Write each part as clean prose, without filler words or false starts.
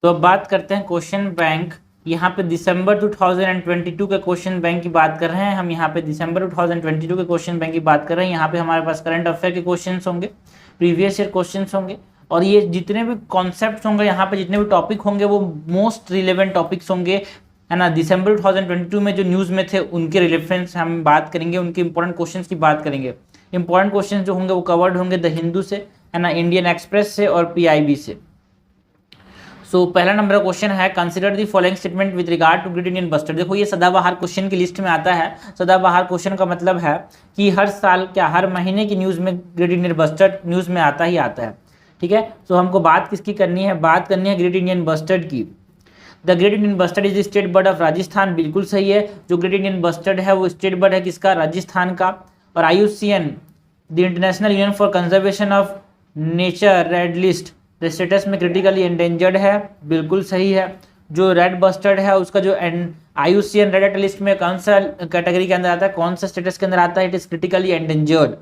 तो अब बात करते हैं क्वेश्चन बैंक। यहाँ पे दिसंबर 2022 के क्वेश्चन बैंक की बात कर रहे हैं हम। यहाँ पे दिसंबर 2022 के क्वेश्चन बैंक की बात कर रहे हैं। यहाँ पे हमारे पास करंट अफेयर के क्वेश्चंस होंगे, प्रीवियस ईयर क्वेश्चंस होंगे, और ये जितने भी कॉन्सेप्ट्स होंगे, यहाँ पे जितने भी टॉपिक होंगे वो मोस्ट रिलेवेंट टॉपिक्स होंगे, है ना। दिसंबर 2022 में जो न्यूज़ में थे उनके रिलेवेंस हम बात करेंगे, उनके इंपॉर्टेंट क्वेश्चंस की बात करेंगे। इंपॉर्टेंट क्वेश्चंस जो होंगे वो कवर्ड होंगे द हिंदू से, है ना, इंडियन एक्सप्रेस से और पीआईबी से। सो पहला नंबर का क्वेश्चन है, consider the following statement with regard to great Indian bustard. देखो ये सदाबहार क्वेश्चन की लिस्ट में आता है। सदाबहार क्वेश्चन का मतलब है कि हर साल क्या हर महीने की न्यूज़ में ग्रेट इंडियन बस्टर्ड न्यूज़ में आता ही आता है, ठीक है। सो हमको बात किसकी करनी है, बात करनी है ग्रेट इंडियन बस्टर्ड की। The great Indian bustard is the state bird of Rajasthan, बिल्कुल सही है। जो ग्रेट इंडियन बस्टर्ड है वो स्टेट बर्ड है किसका, राजस्थान का। और IUCN the international union for conservation of nature red list the status में क्रिटिकली एंडेंजर्ड है, बिल्कुल सही है। जो रेड बस्टर्ड है उसका जो IUCN रेड लिस्ट में कौन सा कैटेगरी के अंदर आता है, कौन सा स्टेटस के अंदर आता है, it is critically endangered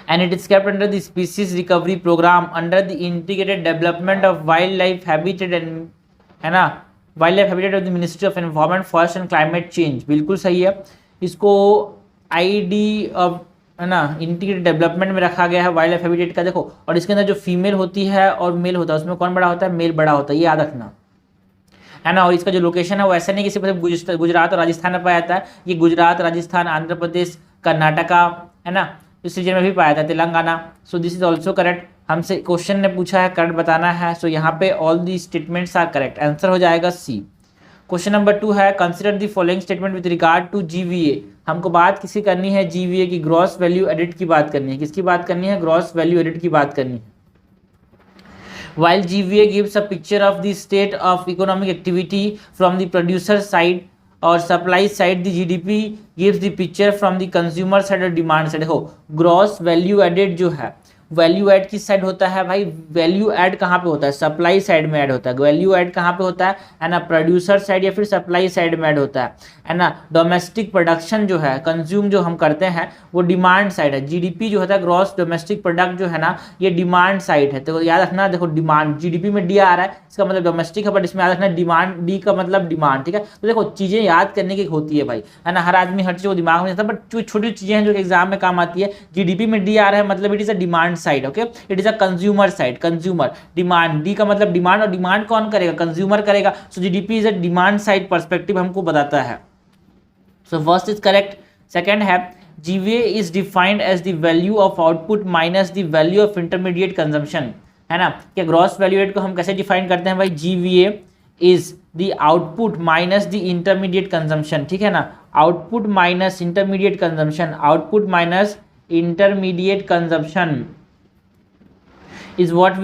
and it is kept under the species recovery program under the integrated development of wildlife habitat and, है ना, wild life habitat of the ministry of environment forest and climate change, बिल्कुल सही है। इसको ID of, है ना, integrated development में रखा गया है वाइल्ड लाइफ हैबिटेट का। देखो, और इसके अंदर जो फीमेल होती है और मेल होता है उसमें कौन बड़ा होता है, मेल बड़ा होता है, ये याद रखना, है ना। और इसका जो लोकेशन है वो ऐसा नहीं कि सिर्फ गुजरात और राजस्थान में पाया जाता है, ये गुजरात, राजस्थान, आंध्र प्रदेश, कर्नाटका, है ना, इस रीजन में भी पाया जाता है, Telangana. So this is also correct. हमसे क्वेश्चन ने पूछा है, करेक्ट बताना है। सो यहाँ पे all the statements are correct, answer हो जाएगा C। क्वेश्चन नंबर 2 है, consider the following statement with regard to GVA। हमको बात किसकी करनी है, GVA की, ग्रॉस वैल्यू एडिट की बात करनी है। किसकी बात करनी है, ग्रॉस वैल्यू एडिट की बात करनी है। While GVA gives a picture of the state of economic activity from the producer side और supply side, the GDP gives the picture from the consumer side और डिमांड साइड। देखो gross value added जो है, value add किस side होता है भाई, value add कहाँ पे होता है, सप्लाई साइड में ऐड होता है। वैल्यू ऐड कहाँ पे होता है ना, प्रोड्यूसर साइड या फिर सप्लाई साइड में ऐड होता है ना। डोमेस्टिक प्रोडक्शन जो है, कंज्यूम जो हम करते हैं वो डिमांड साइड है। GDP जो होता है, ग्रॉस डोमेस्टिक प्रोडक्ट जो है ना, ये डिमांड साइड है। तो याद रखना, देखो डिमांड, GDP में D आ रहा है, इसका मतलब डोमेस्टिक है, बट इसमें याद रखना डिमांड, D का मतलब डिमांड, ठीक है। तो देखो चीजें याद करने की होती है भाई, है ना, हर आदमी हर चीज को दिमाग में जाता है, बट जो छोटी चीजें हैं जो एग्जाम में काम आती है। GDP में D आ रहा है मतलब it is a demand side, okay, it is a consumer side, consumer, demand, D का मतलब डिमांड, और डिमांड कौन करेगा, कंज्यूमर करेगा। So GDP is a demand side perspective हमको बताता है। So first is correct. Second है, GVA is defined as the value of output minus the value of intermediate consumption, है ना। क्या ग्रॉस वैल्यू एड को हम कैसे डिफाइन करते हैं भाई, GVA is the output minus the intermediate consumption, ठीक है ना। Output minus intermediate consumption, output minus intermediate consumption is what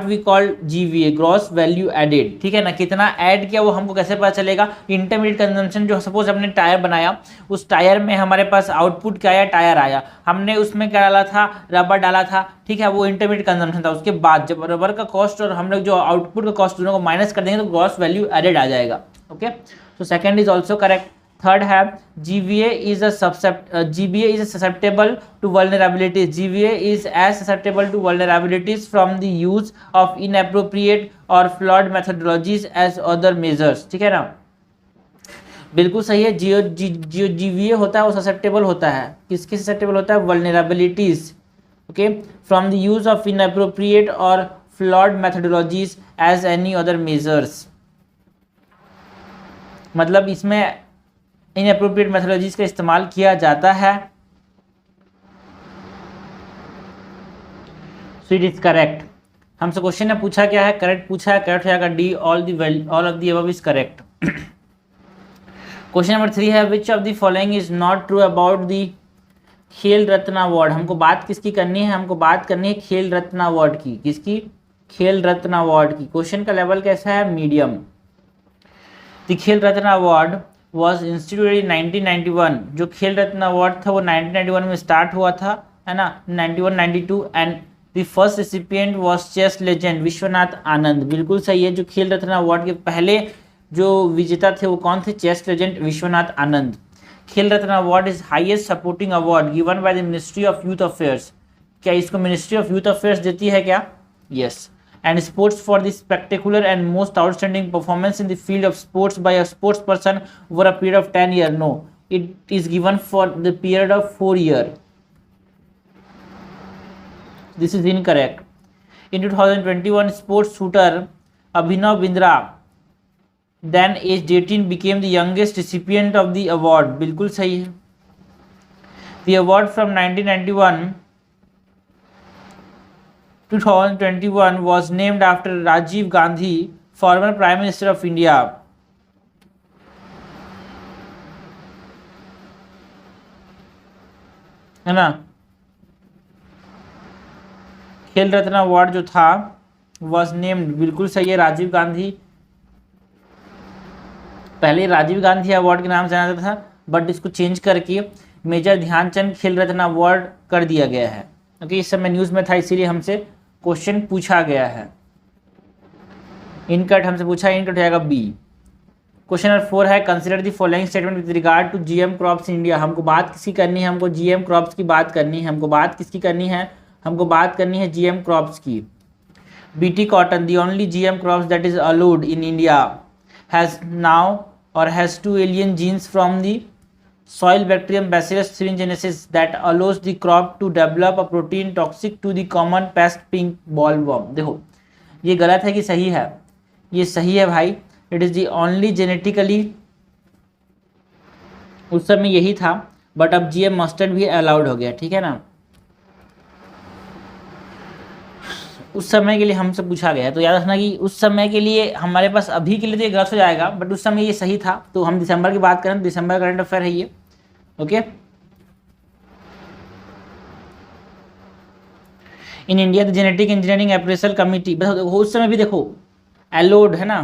we call GVA, gross value added, ठीक है ना। कितना ऐड किया वो हमको कैसे पता चलेगा, इंटरमीडिएट कंजम्पशन। जो सपोज हमने टायर बनाया, उस टायर में हमारे पास आउटपुट क्या आया, टायर आया, हमने उसमें क्या डाला था, रबर डाला था, ठीक है, वो इंटरमीडिएट कंजम्पशन था। उसके बाद जब रबर का कॉस्ट और हम लोग जो आउटपुट का कॉस्ट दोनों को माइनस कर देंगे तो ग्रॉस वैल्यू एडेड आ जाएगा, ओके। तो second is also correct. Third है, GVA is susceptible to vulnerabilities. GVA is as susceptible to vulnerabilities from the use of inappropriate or flawed methodologies as other measures, ठीक है ना, बिल्कुल सही है। जो GVA होता है वो ससेप्टेबल होता है, किसके ससेप्टेबल होता है, vulnerabilities, okay, from the use of inappropriate और flawed methodologies as any other measures. मतलब इसमें इनअप्रोप्रिएट मेथोडोलॉजीज का इस्तेमाल किया जाता है। So it is correct. हमसे क्वेश्चन ने पूछा क्या है, करेक्ट पूछा है, करेक्ट हो जाएगा D, all of the above is correct. Question number 3 है, which of the following is not true about the खेल रत्न अवार्ड। हमको बात किसकी करनी है, हमको बात करनी है खेल रत्न अवार्ड की। किसकी, खेल रत्न अवार्ड की। क्वेश्चन का लेवल कैसा है, मीडियम। द खेल रत्न अवार्ड वॉज इंस्टीट्यूटेड इन 1991। जो खेल रत्न अवार्ड था वो 1991 में स्टार्ट हुआ था, है ना, 91-92, and the first recipient was chess legend Vishwanath Anand, बिल्कुल सही है। जो खेल रत्न अवार्ड के पहले जो विजेता थे वो कौन थे, chess legend Vishwanath Anand. Khel Ratna award is highest supporting award given by the ministry of youth affairs. क्या इसको मिनिस्ट्री ऑफ यूथ अफेयर्स देती है क्या, yes. and sports for the spectacular and most outstanding performance in the field of sports by a sports person over a period of 10 years. No, it is given for the period of 4 years. This is incorrect. In 2021, sports shooter Abhinav Bindra, then aged 18, became the youngest recipient of the award. बिल्कुल सही है. The award from 1991 to 2021 was named after Rajiv Gandhi, former Prime Minister of India. है ना. खेल Ratna award जो था was named, बिल्कुल सही है, राजीव गांधी. पहले राजीव गांधी अवार्ड के नाम से जाना जाता था, बट इसको चेंज करके मेजर ध्यानचंद खेल रत्न अवार्ड कर दिया गया है. ओके, इस समय न्यूज़ में था, इसीलिए हमसे क्वेश्चन पूछा गया है. इनकट हमसे पूछा, इनकट हो जाएगा बी. क्वेश्चन नंबर 4 है, consider the following statement with regard to GM crops in India. हमको बात किसकी करनी है? हमको जीएम क्रॉप्स की बात करनी है. हमको बात किसकी करनी है? हमको बात करनी है जीएम क्रॉप्स की. BT cotton, the only GM crops that is allowed in India, has now और has 2 alien genes from the soil bacterium Bacillus thuringiensis that allows the crop to develop a protein toxic to the common pest pink bollworm. देखो ये गलत है कि सही है? ये सही है भाई. It is the only genetically, उस समय यही था, बट अब जीएम मस्टर्ड भी अलाउड हो गया. ठीक है ना. उस समय के लिए हमसे पूछा गया है, तो याद रखना कि उस समय के लिए हमारे पास, अभी के लिए तो ये गलत हो जाएगा, बट उस समय ये सही था. तो हम दिसंबर की बात करें, दिसंबर करंट अफेयर है ये. Okay. In India the genetic engineering appraisal committee, उस समय भी देखो अलाउड है ना.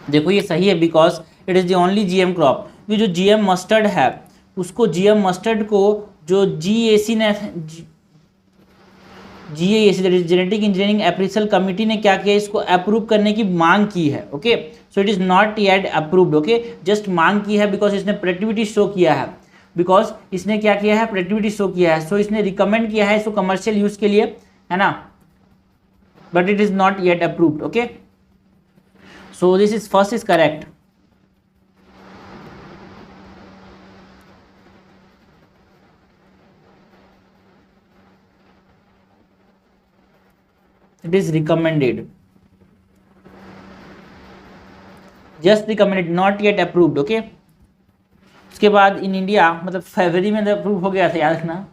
देखो ये सही है, because it is the only GM crop. ये जो जीएम मस्टर्ड है, उसको जीएम मस्टर्ड को जो जीएसी ने, GAC genetic engineering appraisal committee ने क्या किया, इसको अप्रूव करने की मांग की है. Okay, so it is not yet approved. Okay, just मांग की है, बिकॉज इसने प्रोडक्टिविटी शो किया है. बिकॉज इसने क्या किया है? प्रोडक्टिविटी शो किया है. सो इसने रिकमेंड किया है इसको कमर्शियल यूज के लिए, है ना, but it is not yet approved. Okay, so this is first is correct. It is recommended, just recommended, not yet approved. Okay, उसके बाद इन इंडिया, मतलब फरवरी में अप्रूव हो गया था, याद रखना.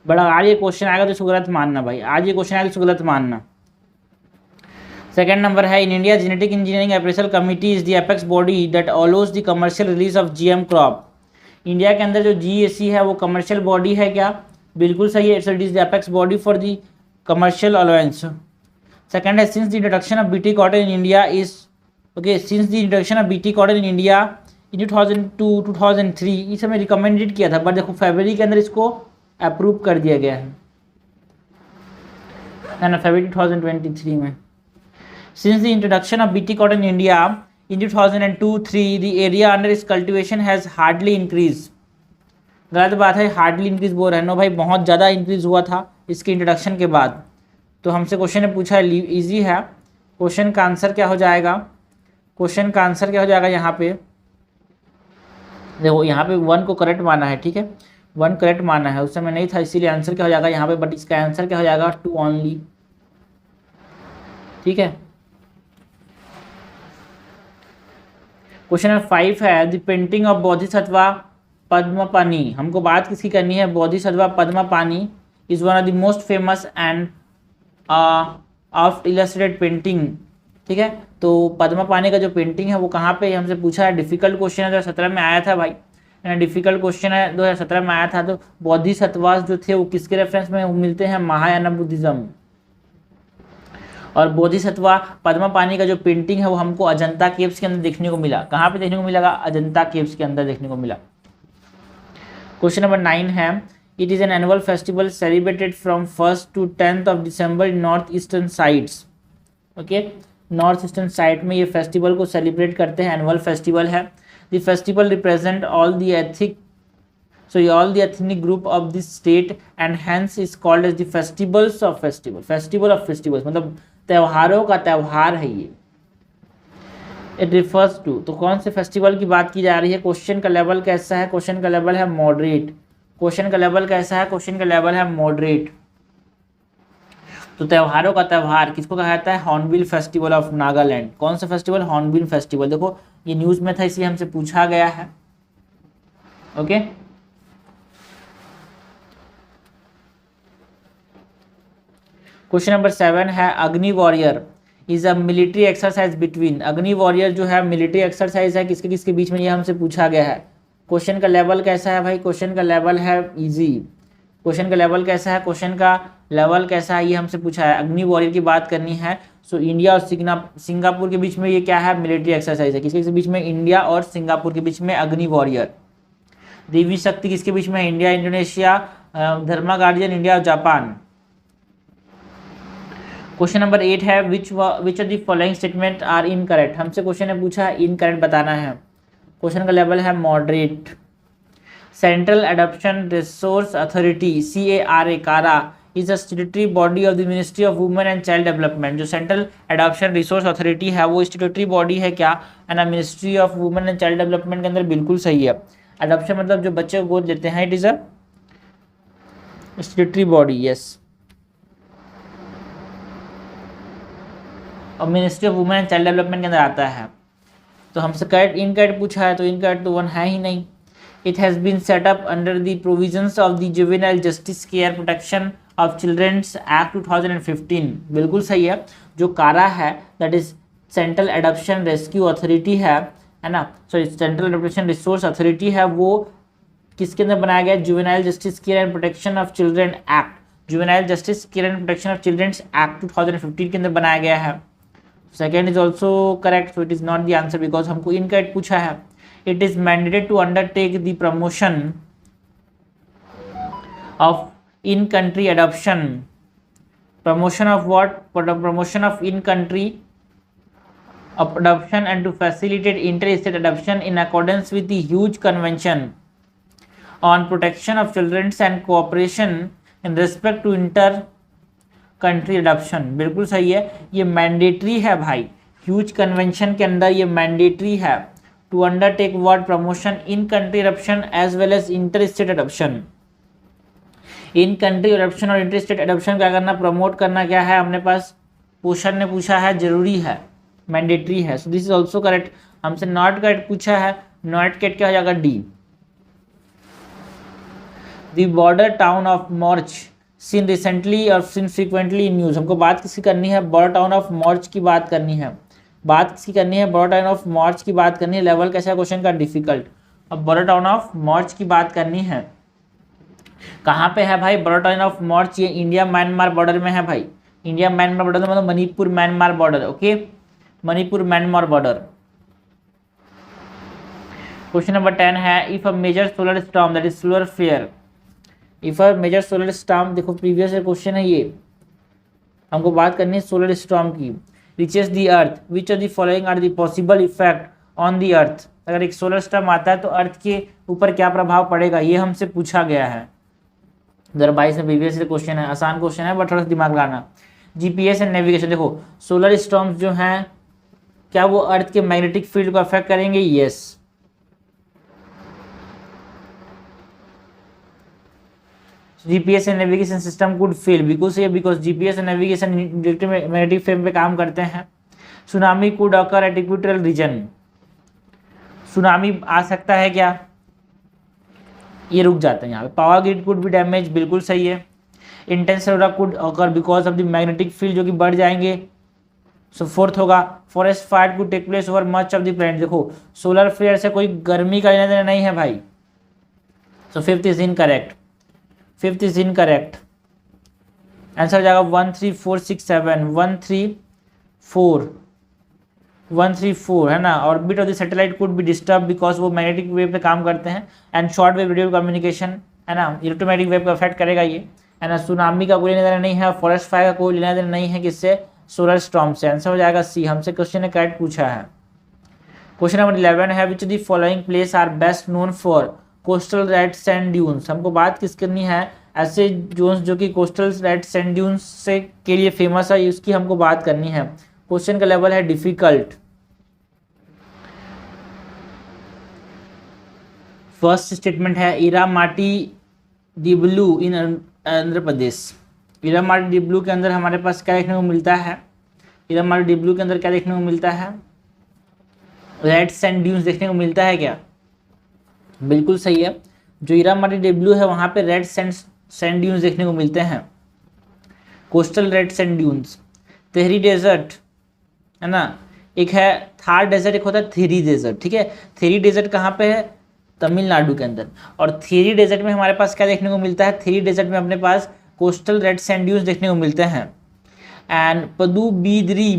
बड़ा आज ये क्वेश्चन आएगा तो इसको गलत मानना भाई. आज ये क्वेश्चन आएगा तो इसको गलत मानना. सेकेंड नंबर है, in India genetic engineering appraisal committee is the apex body that allows the commercial release of GM crop. India के अंदर जो जीएसी है वो कमर्शियल बॉडी है क्या? बिल्कुल सही है. It is the apex body for the commercial allowance. Second है, since the introduction of BT cotton in India is, okay, since the introduction of BT cotton in India in 2002-2003, इस समय recommended किया था, बट देखो फरवरी के अंदर इसको approve कर दिया गया है ना, फरवरी 2023 में. Since the introduction of BT cotton in India in 2002-03 the area under its cultivation has hardly increased. गलत बात है, हार्डली इंक्रीज बोल रहे हैं. नो भाई, बहुत ज़्यादा इंक्रीज हुआ था इसके इंट्रोडक्शन के बाद. तो हमसे क्वेश्चन ने पूछा, इजी है. क्वेश्चन का आंसर क्या हो जाएगा? क्वेश्चन का आंसर क्या हो जाएगा? यहाँ पे देखो, यहाँ पे 1 को करेक्ट माना है. ठीक है, 1 करेक्ट माना है, उस समय नहीं था, इसीलिए आंसर क्या हो जाएगा यहाँ पे, बट इसका आंसर क्या हो जाएगा? 2 ओनली. ठीक है. क्वेश्चन नंबर 5 है, the painting of Bodhisattva Padmapani. हमको बात किसकी करनी है? Bodhisattva Padmapani is one of the most famous end of illustrated painting. ठीक है, तो पद्मपाणि का जो पेंटिंग है वो कहाँ पे, हमसे पूछा है. डिफिकल्ट क्वेश्चन है, 2017 में आया था भाई, डिफिकल्ट क्वेश्चन है, 2017 में आया था. तो बोधिसत्वास जो थे वो किसके रेफरेंस में मिलते हैं? महायान बुद्धिज्म. और बोधिसत्वा पद्मपाणि का जो पेंटिंग है वो हमको अजंता केव्स के अंदर देखने को मिला. कहाँ पे देखने को मिला? अजंता केव्स के अंदर देखने को मिला. क्वेश्चन नंबर 9 है, it is an annual festival celebrated from 1st to 10th of December in north eastern sites. Okay, north eastern site में ये फेस्टिवल को सेलिब्रेट करते हैं, एनुअल फेस्टिवल है. The festival represent all the ethic So all the ethnic group of this state and hence is called as the festivals of festival, festival of festivals, मतलब त्योहारों का त्योहार है ये। इट रिफर्स टू, तो कौन से फेस्टिवल की बात की जा रही है? क्वेश्चन का लेवल कैसा है? क्वेश्चन का लेवल है मॉडरेट। क्वेश्चन का लेवल कैसा है? क्वेश्चन का लेवल है मॉडरेट। तो त्योहारों का त्योहार किसको कहा जाता है? Hornbill festival of Nagaland. कौन सा फेस्टिवल? Hornbill festival. देखो ये न्यूज में था इसलिए हमसे पूछा गया है। ओके क्वेश्चन नंबर 7 है अग्नि warrior is a military exercise between. अग्नि वॉरियर जो है मिलिट्री एक्सरसाइज है किसके किसके बीच में, ये हमसे पूछा गया है। क्वेश्चन का लेवल कैसा है भाई? क्वेश्चन का लेवल है इजी। क्वेश्चन का लेवल कैसा है? क्वेश्चन का लेवल कैसा है ये हमसे पूछा है। अग्नि वॉरियर की बात करनी है। सो इंडिया और सिंगापुर के बीच में ये क्या है? मिलिट्री एक्सरसाइज है। किसके बीच में? इंडिया और सिंगापुर के बीच में अग्नि वॉरियर। देवी शक्ति किसके बीच में? India Indonesia, Dharma guardian India और जापान। क्वेश्चन नंबर 8 है which of the following statement are incorrect. हमसे क्वेश्चन ने पूछा है इनकरेक्ट बताना है। क्वेश्चन का लेवल है moderate. Central adoption resource authority CARA कारा is a statutory body of the ministry of women and child development. जो सेंट्रल एडॉप्शन रिसोर्स अथॉरिटी है वो स्टैट्यूटरी बॉडी है क्या? And ministry of women and child development के अंदर बिल्कुल सही है। एडॉप्शन मतलब जो बच्चे को गोद लेते हैं, it is a statutory body. Yes, और ministry of women and child development के अंदर आता है। तो हमसे करेक्ट इनकरेक्ट पूछा है, तो इनकरेक्ट तो वन है ही नहीं। It has been set up under the provisions of the juvenile justice care protection of childrens act 2015। बिल्कुल सही है। जो कारा है that is central adoption rescue authority है ना, sorry central adoption resource authority है, वो किसके अंदर बनाया गया? Juvenile justice care and protection of children act, juvenile justice care and protection of childrens act 2015 के अंदर बनाया गया है। Second is also correct, so it is not the answer because हमको इनकरेक्ट पूछा है। It is mandated to undertake the promotion of in country adoption. Promotion of what? Promotion of in country adoption and to facilitate inter-state adoption in accordance with the huge convention on protection of children and cooperation in respect to inter-country adoption। बिल्कुल सही है, ये mandatory है भाई। Huge convention के अंदर ये mandatory है to undertake what? Promotion in country adoption as well as inter state adoption. In country adoption और इंटर स्टेट एडॉप्शन क्या करना? प्रमोट करना। क्या है हमने पास? क्वेश्चन ने पूछा है, जरूरी है, मैंडेटरी है। So this is also correct. हमसे नॉट करेक्ट पूछा है, नॉट करेक्ट क्या हो जाएगा? D. The border town of Moreh seen recently और सीन फ्रीक्वेंटली इन न्यूज। हमको बात किसकी करनी है? बॉर्डर टाउन ऑफ मॉर्च की बात करनी है। बात किसकी करनी है? बॉर्डर टाउन ऑफ मॉर्च की बात करनी है। लेवल कैसा है क्वेश्चन का? डिफिकल्ट। अब बॉर्डर टाउन ऑफ मॉर्च की बात करनी है। कहाँ पे है भाई बॉर्डर टाउन ऑफ मॉर्च? ये इंडिया म्यांमार बॉर्डर में है भाई। इंडिया म्यांमार बॉर्डर मतलब Manipur Myanmar border. Okay, Manipur Myanmar border. Question number 10 है if a major solar storm that is solar flare, if a major solar storm, देखो previous question है ये, हमको बात करनी है सोलर स्टॉर्म की। Reaches the earth, which of the following are the possible effect on the earth. अगर एक सोलर स्टॉर्म आता है तो अर्थ के ऊपर क्या प्रभाव पड़ेगा, ये हमसे पूछा गया है। 2022 में प्रीवियस क्वेश्चन है, आसान क्वेश्चन है बट थोड़ा सा दिमाग लाना। जीपीएस एंड नेविगेशन, देखो सोलर स्टॉर्म्स जो हैं क्या वो अर्थ के मैग्नेटिक फील्ड को अफेक्ट करेंगे? Yes. GPS and navigation system could fail because GPS and navigation magnetic field पे काम करते हैं। Tsunami could occur at equatorial region, tsunami आ सकता है क्या? ये रुक जाते हैं यहाँ पे। पावर ग्रिड कुड भी डैमेज, बिल्कुल सही है। Intense aurora could occur because of the magnetic field जो कि बढ़ जाएंगे। सो फोर्थ होगा forest fire could take place over much of the planet. देखो सोलर फ्लेयर से कोई गर्मी का लेना देना नहीं है भाई। So fifth is incorrect, fifth is incorrect. Answer हो जाएगा 1 3 4 6 7 1 3 4 1 3 4 है ना। Orbit of the satellite could be disturb because वो मैग्नेटिक वेव पे काम करते हैं। And short wave radio communication है ना, इलेक्ट्रोमैग्नेटिक वेव को अफेक्ट करेगा ये है ना। सुनामी का कोई लेना देना नहीं है, फॉरेस्ट फायर का कोई लेना देना नहीं है किससे? सोलर स्टॉर्म से। आंसर हो जाएगा सी। हमसे क्वेश्चन ने करेक्ट पूछा है। क्वेश्चन नंबर 11 है which the following place are best known for coastal red sand dunes, हमको बात किस करनी है, ऐसे जोन्स जो कि कोस्टल रेड सैंड ड्यून्स से के लिए फेमस है, उसकी हमको बात करनी है। क्वेश्चन का लेवल है डिफिकल्ट। फर्स्ट स्टेटमेंट है इरामाटी डिब्लू इन आंध्र प्रदेश। इरामाटी डिब्लू के अंदर हमारे पास क्या देखने को मिलता है, इरामाटी डिब्लू के अंदर क्या देखने को मिलता है, रेड सैंड ड्यून्स देखने को मिलता है क्या, बिल्कुल सही है। जो इरामाटी डिब्लू है वहाँ पे रेड सैंड ड्यून्स देखने को मिलते हैं, coastal red sand dunes. Theri desert है ना, एक है थार डेजर्ट, एक होता है थेरी डेजर्ट, ठीक है। थेरी डेजर्ट कहाँ पे है, तमिलनाडु के अंदर। और थेरी डेजर्ट में हमारे पास क्या देखने को मिलता है, थेरी डेजर्ट में अपने पास कोस्टल रेड सैंड ड्यून्स देखने को मिलते हैं। एंड पदुबिद्री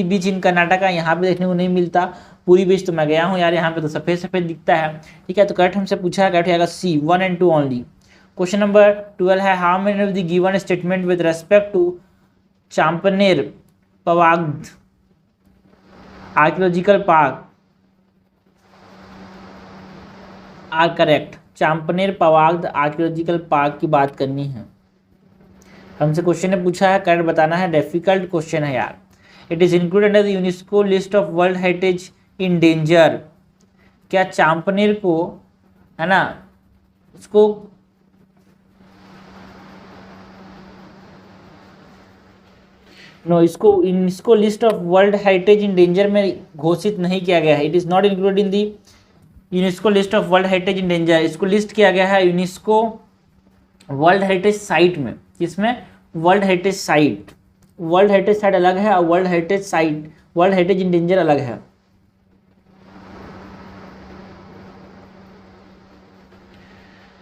बीच इन कर्नाटका, यहाँ पे देखने को नहीं मिलता। पूरी बीच तो मैं गया हूँ यार, यहाँ पे तो सफ़ेद सफ़ेद दिखता है, ठीक है। तो करेक्ट हमसे पूछा है, करेक्ट आएगा C 1 and 2 only. Question number 12 है how many of the given statement with respect to Champaner Pavagadh archaeological park are correct. Champaner Pavagadh archaeological park की बात करनी है हमसे, क्वेश्चन ने पूछा है, करेक्ट बताना है। डिफिकल्ट क्वेश्चन है यार। It is included under the UNESCO list of world heritage in danger. क्या चांपनेर को, है ना, उसको नो इसको list of world heritage in danger में घोषित नहीं किया गया है। It is not included in the UNESCO list of world heritage in danger. इसको लिस्ट किया गया है यूनेस्को वर्ल्ड हेरिटेज साइट में। किसमें, world heritage site. World heritage site अलग है और world heritage site, world heritage in danger अलग है।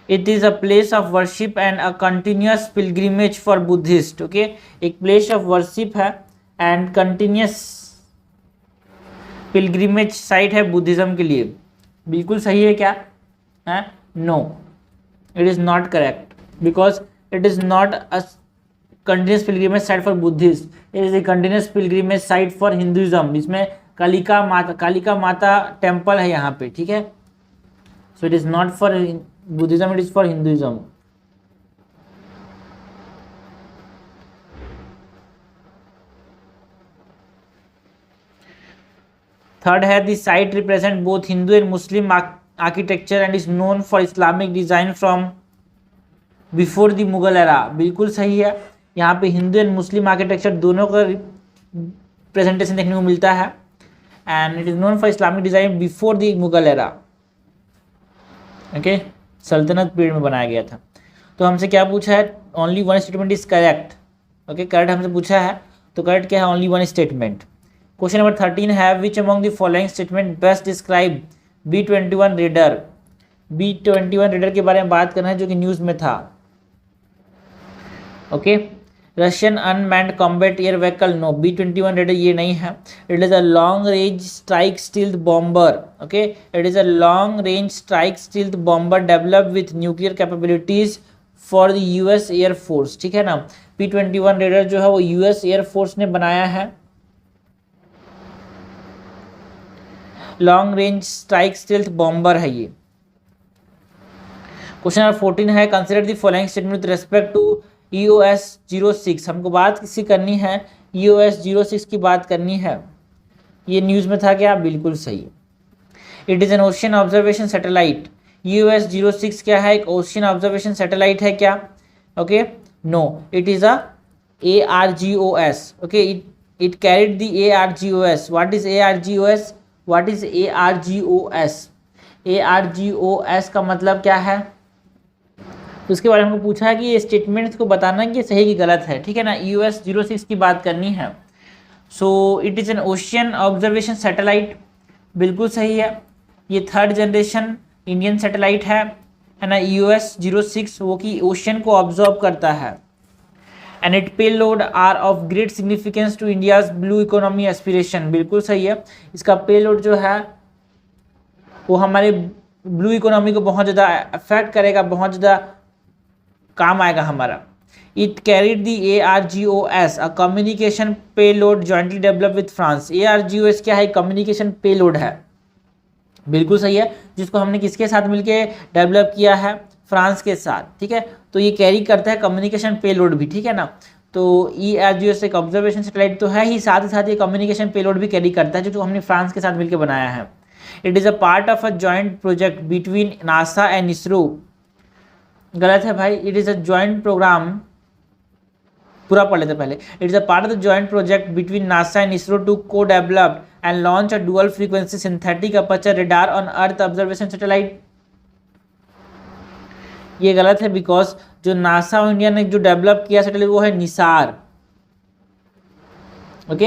It is a place of worship and a continuous pilgrimage for Buddhist. Okay, एक प्लेस ऑफ वर्शिप है and continuous pilgrimage site है Buddhism के लिए। बिल्कुल सही है क्या है, no it is not correct because it is not a continuous pilgrimage site for Buddhist, it is a continuous pilgrimage site for Hinduism. इसमें कालिका माता टेम्पल है यहाँ पे, ठीक है। So it is not for Buddhism, it is for Hinduism. Third है the site represent both Hindu and Muslim architecture and is known for Islamic design from before the Mughal era. बिल्कुल सही है, यहाँ पे हिंदू एंड मुस्लिम आर्किटेक्चर दोनों का presentation देखने को मिलता है and it is known for Islamic design before the Mughal era. Okay, सल्तनत पीरियड में बनाया गया था। तो हमसे क्या पूछा है, only one statement is correct. Okay, correct हमसे पूछा है, तो करेक्ट क्या है, only one statement. Question number 13 है which among the following statement best describe B-21 raider. B-21 raider के बारे में बात करना है जो कि न्यूज़ में था। Okay, Russian unmanned combat air vehicle, no, B-21 Raider ये नहीं है। It is a long range strike stealth bomber. Okay, it is a long range strike stealth bomber developed with nuclear capabilities for the US air force, ठीक है ना। B-21 raider जो है वो US air force ने बनाया है। Long range strike stealth bomber है ये। क्वेश्चन नंबर 14 है consider the following statement with respect to EOS 06। हमको बात किसी करनी है, EOS 06 की बात करनी है। ये न्यूज़ में था क्या, बिल्कुल सही। It is N ocean observation satellite. EOS 06 क्या है, एक ओशियन ऑब्जर्वेशन सैटेलाइट है क्या। Okay, no, it is a ARGOS। Okay, it carried the ARGOS। What is ARGOS, what is ARGOS। ARGOS का मतलब क्या है, तो उसके बारे में हमको पूछा है कि ये स्टेटमेंट्स को बताना कि सही कि गलत है, ठीक है ना। EOS 06 की बात करनी है। So it is N ocean observation satellite, बिल्कुल सही है। ये थर्ड जनरेशन इंडियन सैटेलाइट है ना। EOS 06 वो कि ओशियन को ऑब्जर्व करता है and it payload are of great significance to India's blue economy aspiration, बिल्कुल सही है। इसका पे लोड जो है वो हमारे ब्लू इकोनॉमी को बहुत ज़्यादा अफेक्ट करेगा, बहुत ज़्यादा काम आएगा हमारा। It carried the ARGOS a communication payload jointly develop with France. ARGOS क्या है, कम्युनिकेशन पे लोड है, बिल्कुल सही है, जिसको हमने किसके साथ मिलके डेवलप किया है, फ्रांस के साथ, ठीक है। तो ये कैरी करता है कम्युनिकेशन पेलोड भी, ठीक है ना। तो ESGS एक ऑब्जर्वेशन सैटेलाइट तो है ही, साथ ही साथ ये कम्युनिकेशन पेलोड भी कैरी करता है, जो हमने फ्रांस के साथ मिलकर बनाया है। It is a part of a joint project between NASA and ISRO. गलत है भाई, it is a joint program, पूरा पढ़ लेते पहले। It is a part of the joint project between NASA and ISRO to को develop and launch a dual frequency synthetic aperture radar on earth observation satellite. ये गलत है, बिकॉज जो NASA और इंडिया ने जो डेवलप किया सैटेलाइट वो है Nisar, okay,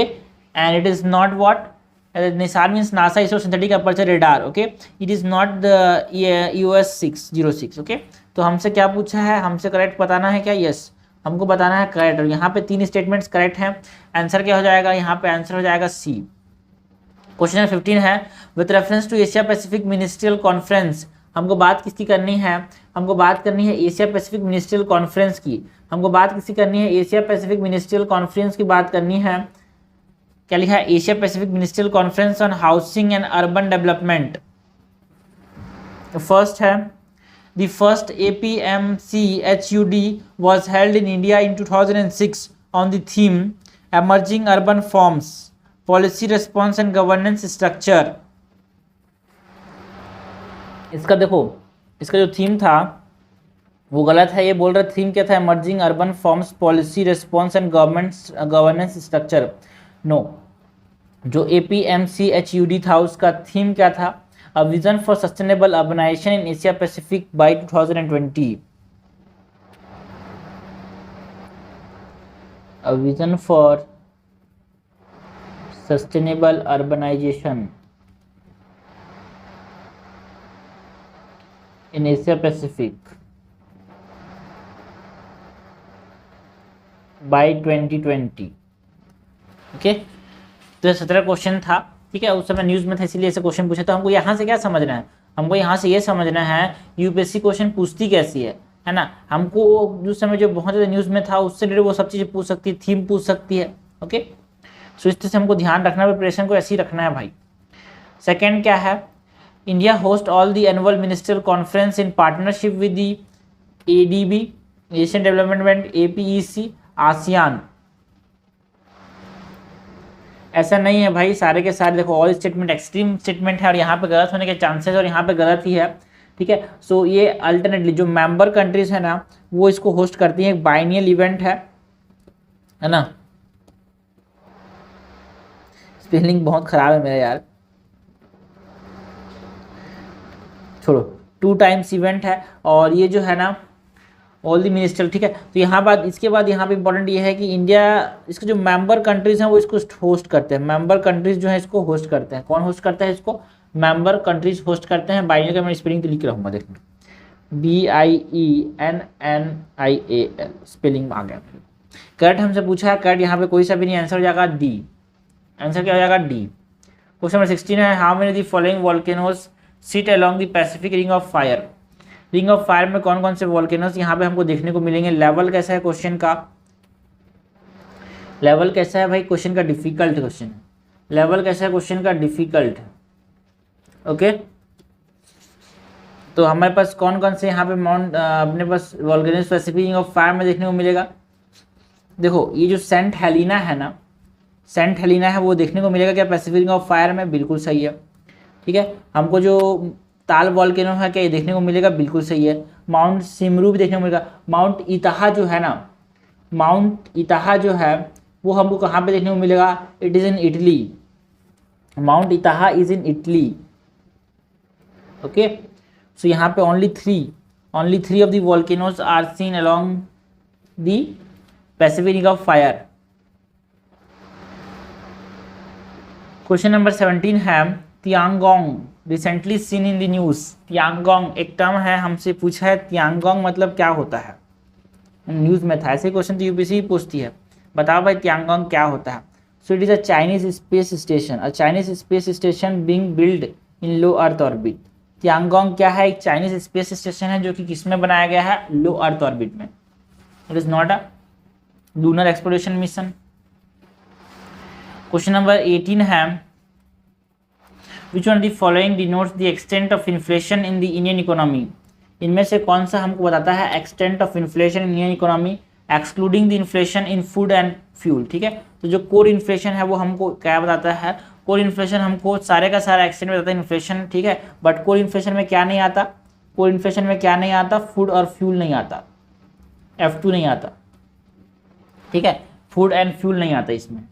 and it is not what, Nisar means NASA ISRO synthetic aperture radar, okay, it is not the EOS 606, okay. तो हमसे क्या पूछा है, हमसे करेक्ट बताना है क्या, यस हमको बताना है करेक्ट, और यहाँ पे 3 स्टेटमेंट्स करेक्ट हैं। आंसर क्या हो जाएगा, यहाँ पे आंसर हो जाएगा सी। क्वेश्चन 15 है, with reference to Asia Pacific ministerial conference, हमको बात किसकी करनी है, हमको बात करनी है एशिया पैसिफिक मिनिस्ट्रियल कॉन्फ्रेंस की, हमको बात किसकी करनी है, एशिया पैसिफिक मिनिस्ट्रियल कॉन्फ्रेंस की बात करनी है। क्या लिखा है, Asia Pacific ministerial conference on housing and urban development. First है, the first APMCHUD was held in India in 2006 on the theme emerging urban forms, policy response and governance structure। इसका देखो, इसका जो थीम था वो गलत है, ये बोल रहा थीम क्या था, emerging urban forms, policy response and governance structure। No, जो APMCHUD था उसका थीम क्या था, A vision for sustainable urbanization in Asia Pacific by 2020। A vision for sustainable urbanization in Asia Pacific by 2020, okay. तो 17 question था, ठीक है, उस समय न्यूज़ में था इसीलिए ऐसे क्वेश्चन पूछे। तो हमको यहाँ से क्या समझना है, हमको यहाँ से ये समझना है UPSC क्वेश्चन पूछती कैसी है ना। हमको उस समय जो बहुत ज़्यादा न्यूज़ में था उससे रिलेटेड वो सब चीज़ें पूछ सकती है, थीम पूछ सकती है, ओके। सो इस तरह से हमको ध्यान रखना है, प्रिपरेशन को ऐसे ही रखना है भाई। सेकेंड क्या है, India host all the annual ministerial conference in partnership with the ADB, Asian development bank, APEC, ASEAN. ऐसा नहीं है भाई, सारे के सारे देखो ऑल स्टेटमेंट एक्सट्रीम स्टेटमेंट है और यहाँ पे गलत होने के चांसेस और यहाँ पे गलत ही है, ठीक है। सो ये अल्टरनेटली जो मेंबर कंट्रीज है ना वो इसको होस्ट करती हैं, एक बाइनियल इवेंट है ना। स्पेलिंग बहुत खराब है मेरा यार, छोड़ो, 2 टाइम्स इवेंट है और ये जो है ना ऑल द मिनिस्टर, ठीक है। तो यहाँ बाद इसके बाद यहाँ पे इंपॉर्टेंट ये है कि इंडिया, इसके जो मेंबर कंट्रीज हैं वो इसको होस्ट करते हैं, मेंबर कंट्रीज जो है इसको होस्ट करते हैं। कौन होस्ट करता है इसको, मेंबर कंट्रीज होस्ट करते हैं। बाइनियल का मैं स्पेलिंग तो लिख रहूँगा, देखना BIENNIAL स्पेलिंग आ गया। करेक्ट हमसे पूछा है, करेक्ट यहाँ पे कोई सा भी नहीं, आंसर हो जाएगा डी। आंसर क्या हो जाएगा, डी। क्वेश्चन नंबर 16 है, how many the following volcanoes sit along the Pacific ring of fire. Ring of fire में कौन कौन से वॉल्केनोस यहाँ पे हमको देखने को मिलेंगे। लेवल कैसा है क्वेश्चन का, लेवल कैसा है भाई, क्वेश्चन का डिफिकल्ट क्वेश्चन है, लेवल कैसा है क्वेश्चन का, डिफिकल्ट, ओके। तो हमारे पास कौन कौन से यहाँ पे माउंट अपने पास volcanoes Pacific ring of fire में देखने को मिलेगा। देखो ये जो सेंट हेलिना है ना, सेंट हेलिना है वो देखने को मिलेगा क्या पैसिफिक रिंग ऑफ फायर में, बिल्कुल सही है, ठीक है। हमको जो ताल वॉल्केनो है क्या ये देखने को मिलेगा, बिल्कुल सही है। माउंट सिमरू भी देखने को मिलेगा। माउंट इताहा जो है ना, माउंट इताहा जो है वो हमको कहाँ पे देखने को मिलेगा, it is in Italy. Mount Etna is in Italy, okay. So यहाँ पे only three of the volcanoes are seen along the Pacific ring of fire. Question number 17 है, Tiangong recently seen in the news. Tiangong एक term है, हमसे पूछा है Tiangong मतलब क्या होता है, न्यूज़ में था। ऐसे क्वेश्चन तो यूपीएससी पूछती है, बताओ भाई तियांगोंग क्या होता है। So it is a Chinese space station, a Chinese space station being build in low earth orbit. Tiangong क्या है, एक चाइनीज स्पेस स्टेशन है जो कि किस में बनाया गया है, लो अर्थ ऑर्बिट में। It is not a lunar exploration mission. Question number 18 है, which one the following denotes the extent of inflation in the Indian economy, इनमें से कौन सा हमको बताता है extent of inflation in Indian economy excluding the inflation in food and fuel. ठीक है, तो जो कोर इन्फ्लेशन है वो हमको क्या बताता है, कोर इन्फ्लेशन हमको सारे का सारा एक्सटेंट बताता है इन्फ्लेशन। ठीक है, बट कोर इन्फ्लेशन में क्या नहीं आता, कोर इन्फ्लेशन में क्या नहीं आता, फूड और फ्यूल नहीं आता, F2 नहीं आता। ठीक है, फूड एंड फ्यूल नहीं आता इसमें।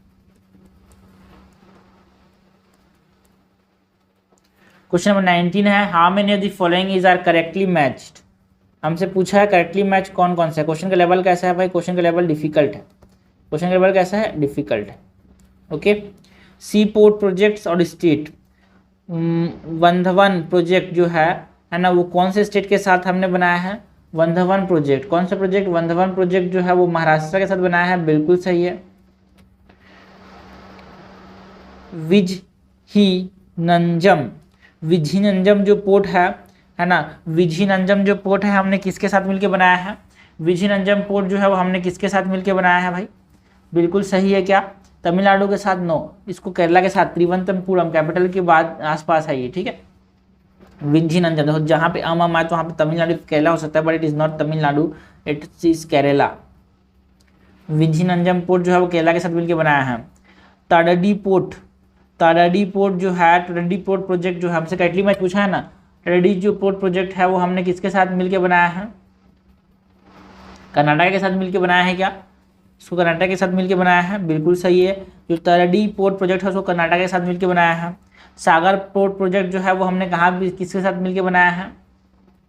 क्वेश्चन नंबर 19 है, how many of the following is are correctly matched. हमसे पूछा है करेक्टली मैच कौन कौन सा है। क्वेश्चन का लेवल कैसा है भाई, क्वेश्चन का लेवल डिफिकल्ट है, क्वेश्चन का लेवल कैसा है, डिफिकल्ट है। ओके, सी पोर्ट प्रोजेक्ट्स और स्टेट, वंधवन प्रोजेक्ट जो है ना, वो कौन से स्टेट के साथ हमने बनाया है, वंधवन प्रोजेक्ट। कौन सा प्रोजेक्ट, वंधवन प्रोजेक्ट जो है वो महाराष्ट्र के साथ बनाया है, बिल्कुल सही है। विझहिनंजम, विझहिनंजम जो पोर्ट है ना, विझहिनंजम जो पोर्ट है हमने किसके साथ मिलकर बनाया है, विझहिनंजम पोर्ट जो है वो हमने किसके साथ मिलकर बनाया है भाई, बिल्कुल सही है। क्या, तमिलनाडु के साथ, नो, इसको केरला के साथ, त्रिवंतपुरम कैपिटल के बाद आसपास है ये। ठीक है, विझहिनंजम, देखो जहाँ पे आम आए तो वहाँ पे तमिलनाडु केरला हो सकता है, but it is not Tamil Nadu, it is Kerala. Vizhinjam port जो है वो केरला के साथ मिलकर बनाया है। ताडडी पोर्ट, ताडडी पोर्ट जो है, ताडडी पोर्ट प्रोजेक्ट जो है हमसे करेक्टली मैच पूछा है ना, ताडडी जो पोर्ट प्रोजेक्ट है वो हमने किसके साथ मिलकर बनाया है, कर्नाटक के साथ मिलकर बनाया है। क्या, इसको कर्नाटक के साथ मिलकर बनाया है, बिल्कुल सही है। जो ताडडी पोर्ट प्रोजेक्ट है उसको कर्नाटक के साथ मिलकर बनाया है। सागर पोर्ट प्रोजेक्ट जो है वो हमने कहाँ किसके साथ मिलकर बनाया है,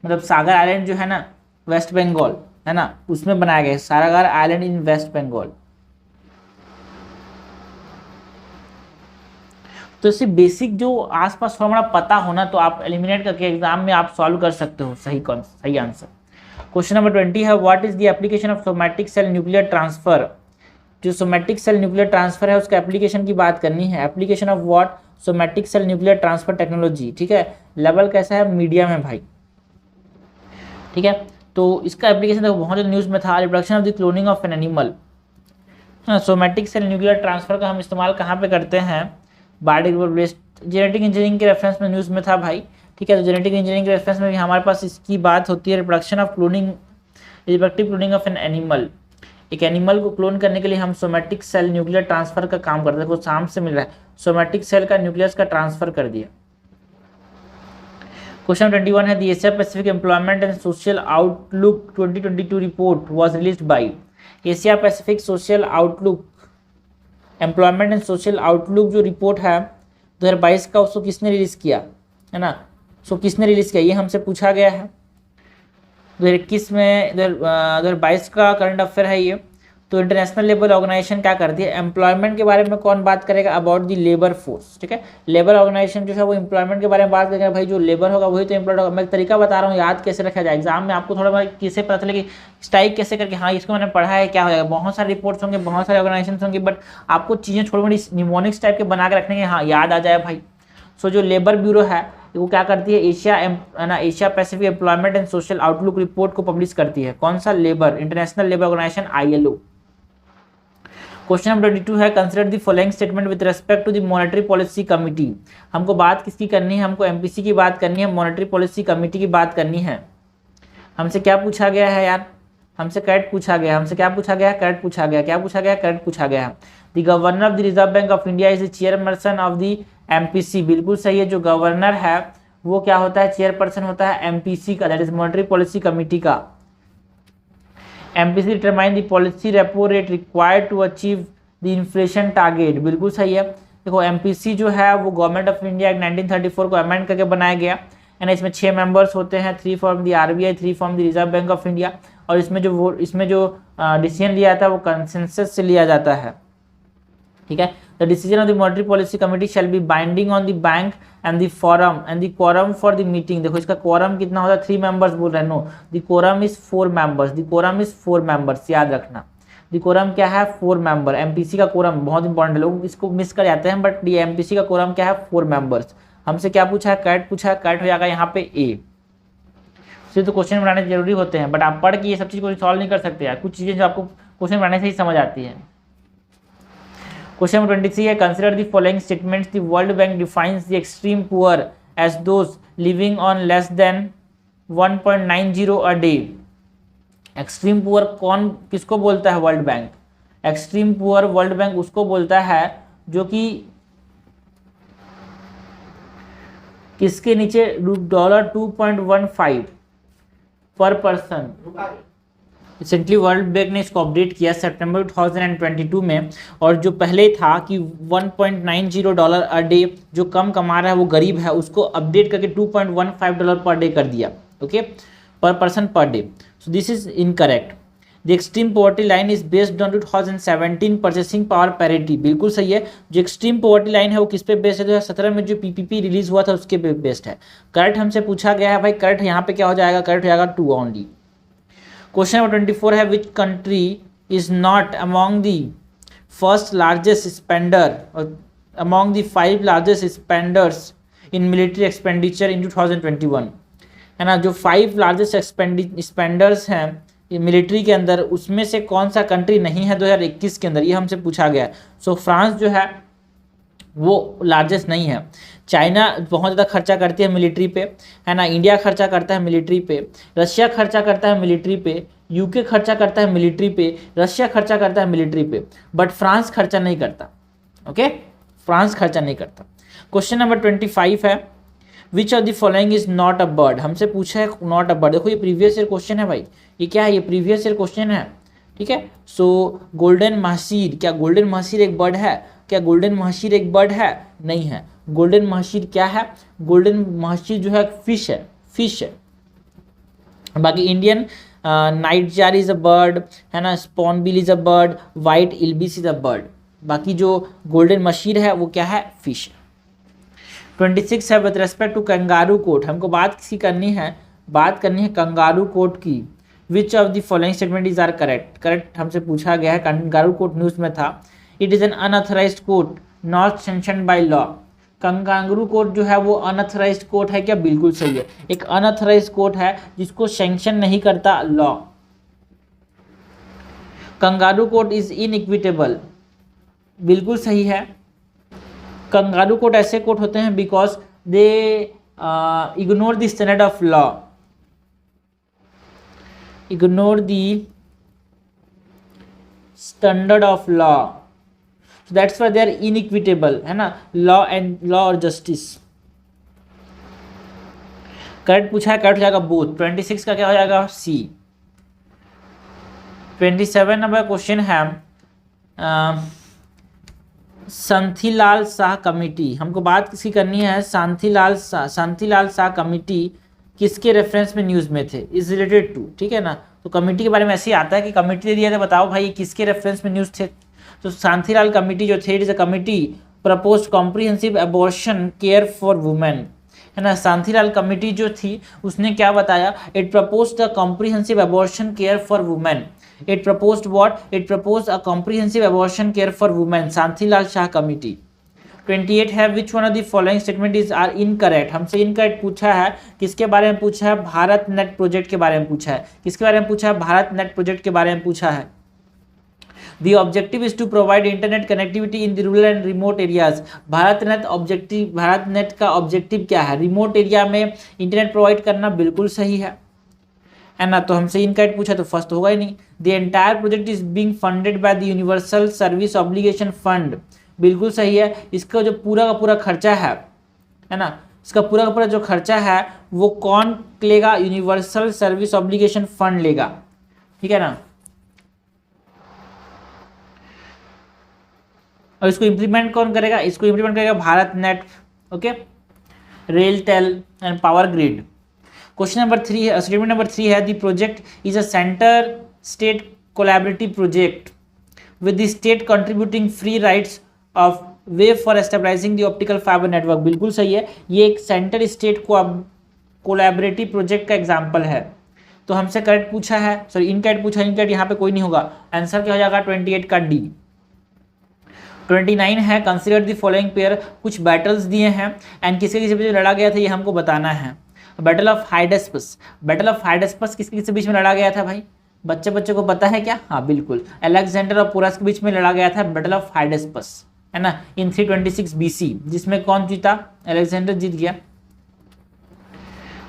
मतलब सागर आइलैंड जो है ना, वेस्ट बंगाल है ना, उसमें बनाया गया है, सागर आइलैंड इन वेस्ट बंगाल। तो इससे बेसिक जो आसपास थोड़ा बड़ा पता होना तो आप एलिमिनेट करके एग्जाम में आप सॉल्व कर सकते हो। सही आंसर। क्वेश्चन नंबर 20 है, what is the application of somatic cell nuclear transfer. जो सोमैटिक सेल न्यूक्लियर ट्रांसफर है उसका एप्लीकेशन की बात करनी है। Application of what, somatic cell nuclear transfer technology. ठीक है, लेवल कैसा है, मीडियम है भाई। ठीक है, तो इसका एप्लीकेशन देखो बहुत न्यूज़ में था, reproduction of the cloning of an animal. Somatic cell nuclear transfer का हम इस्तेमाल कहाँ पे करते हैं, बायोडिग्रेडेबल वेस्ट, जेनेटिक इंजीनियरिंग के रेफरेंस में न्यूज़ में था भाई। ठीक है, तो जेनेटिक इंजीनियरिंग के रेफरेंस में भी हमारे पास इसकी बात होती है, reproduction of cloning, reproductive cloning of an animal. एक एनिमल को क्लोन करने के लिए हम सोमैटिक सेल न्यूक्लियर ट्रांसफर का काम करते हैं। देखो शाम से मिल रहा है, सोमैटिक सेल का न्यूक्लियस का ट्रांसफर कर दिया। क्वेश्चन 21 है, the Asia Pacific employment and social outlook 2022 report was released by. Asia Pacific social outlook, employment and social outlook जो रिपोर्ट है 2022 का, उसको किसने रिलीज किया है ना, उसको किसने रिलीज किया, ये हमसे पूछा गया है। 2021 में 2022 का करंट अफेयर है ये। तो इंटरनेशनल लेबर ऑर्गेनाइजेशन क्या करती है, एम्प्लॉयमेंट के बारे में कौन बात करेगा, अबाउट द लेबर फोर्स। ठीक है, लेबर ऑर्गेनाइजेशन जो है वो एम्प्लॉयमेंट के बारे में बात करेगा। भाई जो लेबर होगा वही तो एम्प्लॉयड होगा। मैं एक तरीका बता रहा हूँ, याद कैसे रखा जाए एग्जाम में, आपको थोड़ा बहुत किससे पता चले कि स्ट्राइक कैसे करके, हाँ इसको मैंने पढ़ा है, क्या हो जाएगा। बहुत सारे रिपोर्ट्स होंगे, बहुत सारे ऑर्गेनाइजेशन होंगे, बट आपको चीज़ें छोटी मोटी निमोनिक्स टाइप के बना के रखने के, हाँ याद आ जाए भाई। सो जो लेबर ब्यूरो है वो क्या करती है, Asia Pacific employment and social outlook report को पब्लिश करती है। कौन सा, labour, international labour organisation ILO। Question number 22 है, consider the following statement with respect to the monetary policy committee. हमको बात किसकी करनी है, हमको MPC की बात करनी है, मॉनेटरी पॉलिसी कमिटी की बात करनी है। हमसे क्या पूछा गया है यार, हमसे कैट पूछा गया, हमसे क्या पूछा गया, कैट पूछा गया, क्या पूछा गया, कैट पूछा गया। The governor of the reserve bank of India is the chairperson of the MPC, बिल्कुल सही है। जो गवर्नर है वो क्या होता है, चेयरपर्सन होता है MPC का, that is monetary policy committee का। MPC determine the policy repo rate required to achieve the inflation target, बिल्कुल सही है। देखो MPC जो है वो गवर्नमेंट ऑफ इंडिया 1934 को अमेंड करके बनाया गया है। इसमें 6 मेंबर्स होते हैं, 3 from the RBI, 3 from the reserve bank of India. और इसमें जो डिसीजन लिया जाता है वो कंसेंसस से लिया जाता है। ठीक है, the decision of the monetary policy committee shall be binding on the bank and the forum and the quorum for the meeting. देखो इसका क्वोरम कितना होता है, 3 मेंबर्स बोल रहे हैं, no the quorum is 4 members, the quorum is 4 members, याद रखना। द क्वोरम क्या है, 4 मेंबर। MPC का क्वोरम बहुत इंपॉर्टेंट है, लोग इसको मिस कर जाते हैं, बट ये MPC का क्वोरम क्या है, 4 मेंबर्स। हमसे क्या पूछा है, कैट पूछा है, कैट हो जाएगा यहाँ पे A। सिर्फ तो क्वेश्चन बनाने जरूरी होते हैं, बट आप पढ़ के ये सब चीज़ को सॉल्व नहीं कर सकते यार, कुछ चीज़ें जो आपको क्वेश्चन बनाने से ही समझ आती है। क्वेश्चन नंबर 23 है consider the following statements the World Bank defines the extreme poor as those living on less than 1.90 a day. Extreme poor कौन किसको बोलता है World Bank? Extreme poor World Bank उसको बोलता है जो कि किसके नीचे $2.15 पर पर्सन। रिसेंटली वर्ल्ड बैंक ने इसको अपडेट किया सितंबर 2022 में, और जो पहले था कि $1.90 अ डे जो कम कमा रहा है वो गरीब है, उसको अपडेट करके $2.15 पर डे कर दिया, ओके, पर person per day. So this is incorrect. The extreme poverty line is based on 2017 purchasing power parity, बिल्कुल सही है। जो एक्सट्रीम पॉवर्टी लाइन है वो किस पे बेस्ड है? 2017 में जो पीपीपी रिलीज हुआ था उसके पे बेस्ड है। करेक्ट हमसे पूछा गया है भाई, करेक्ट यहाँ पे क्या हो जाएगा? करेक्ट हो जाएगा 2 ओनली। क्वेश्चन नंबर 24 है which country is not among the first largest spender और among the 5 largest spenders in military expenditure in 2021, है ना। जो 5 लार्जेस्ट स्पेंडर्स हैं मिलिट्री के अंदर, उसमें से कौन सा कंट्री नहीं है 2021 के अंदर, ये हमसे पूछा गया है। सो फ्रांस जो है वो लार्जेस्ट नहीं है। चाइना बहुत ज़्यादा खर्चा करती है मिलिट्री पे, है ना। इंडिया खर्चा करता है मिलिट्री पे, रशिया खर्चा करता है मिलिट्री पे, यूके खर्चा करता है मिलिट्री पे, रशिया खर्चा करता है मिलिट्री पे, बट फ्रांस खर्चा नहीं करता, ओके, फ्रांस खर्चा नहीं करता। क्वेश्चन नंबर 25 है which of the following is not a bird. हमसे पूछा है नॉट अ बर्ड। देखो ये प्रीवियस ईयर क्वेश्चन है भाई, ये क्या है? ये प्रीवियस ईयर क्वेश्चन है, ठीक है। सो गोल्डन महसीर, क्या गोल्डन महसीर एक बर्ड है? क्या गोल्डन महसीर एक बर्ड है? नहीं है। गोल्डन महसीर क्या है? गोल्डन महसीर जो है फिश है, फिश है। बाकी Indian nightjar is a bird, है ना, spoonbill is a bird, white ibis is a bird. बाकी जो गोल्डन महसीर है वो क्या है? फिश। 26 है with respect to kangaroo court. हमको बात किसी करनी है, बात करनी है कंगारू कोर्ट की। Which of the following statement is are correct? Correct हमसे पूछा गया है, कंगारू कोर्ट न्यूज़ में था। It is an unauthorised court not sanctioned by law. Kangaroo court जो है वो अनऑथराइज्ड कोर्ट है क्या? बिल्कुल सही है, एक अनऑथराइज्ड कोर्ट है जिसको सैंक्शन नहीं करता law. Kangaroo court is inequitable, बिल्कुल सही है। कंगारू कोर्ट ऐसे कोर्ट होते हैं because they ignore the standard of law, ignore the standard of law, so that's why they are inequitable, है ना, लॉ एंड लॉ और जस्टिस। करेक्ट पूछा है, करेक्ट हो जाएगा बोथ। 26 का क्या हो जाएगा? सी। 27 नंबर क्वेश्चन है शांतिलाल शाह कमेटी। हमको बात किसकी करनी है? शांतिलाल शाह कमेटी किसके रेफरेंस में न्यूज़ में थे? इज रिलेटेड टू, ठीक है ना। तो कमेटी के बारे में ऐसे ही आता है कि कमेटी दे दिया था, बताओ भाई किसके रेफरेंस में न्यूज़ थे। तो शांतिलाल कमेटी जो थे, it is a committee propose comprehensive abortion care for women, है ना। शांतिलाल कमेटी जो थी उसने क्या बताया? It proposed a comprehensive abortion care for women. It proposed what? It proposed a comprehensive abortion care for women, Shantilal Shah committee. 28 है which one of the following statement is are incorrect. हमसे incorrect पूछा है, किसके बारे में पूछा है? भारत नेट प्रोजेक्ट के बारे में पूछा है। किसके बारे में पूछा है? भारत नेट प्रोजेक्ट के बारे में पूछा है। The objective is to provide internet connectivity in the rural and remote areas. Bharat net का ऑब्जेक्टिव क्या है? रिमोट एरिया में इंटरनेट प्रोवाइड करना, बिल्कुल सही है ना। तो हमसे इनकरेक्ट पूछा तो फर्स्ट होगा ही नहीं। The entire project is being funded by the Universal Service Obligation Fund, बिल्कुल सही है। इसका जो पूरा का पूरा खर्चा है ना, इसका पूरा का पूरा जो खर्चा है वो कौन लेगा? यूनिवर्सल सर्विस ऑब्लिगेशन फंड लेगा, ठीक है ना। और इसको इम्प्लीमेंट कौन करेगा? इसको इम्प्लीमेंट करेगा Bharat Net, okay, RailTel and power grid. Question number 3 है, स्टेटमेंट नंबर 3 है the project is a centre state collaborative project with the state contributing free rights of way for stabilising the optical fibre network, बिल्कुल सही है। ये एक centre state collaborative project का example है। तो हमसे करेक्ट पूछा है, सॉरी इनकरेक्ट पूछा, इनकरेक्ट यहाँ पे कोई नहीं होगा, आंसर क्या हो जाएगा? 28 का डी। 29 है कंसिडर द फॉलोइंग पेयर। कुछ बैटल्स दिए हैं एंड किसके किसी बीच में लड़ा गया था, ये हमको बताना है। बैटल ऑफ हाइडेस्पस, बैटल ऑफ हाइडेस्पस किसके किसके बीच में लड़ा गया था भाई? बच्चे बच्चे को पता है क्या? हाँ बिल्कुल, अलेक्जेंडर और पोरस के बीच में लड़ा गया था बैटल ऑफ हाइडेस्पस, है ना, इन 326 BC, जिसमें कौन जीता? अलेक्जेंडर जीत गया।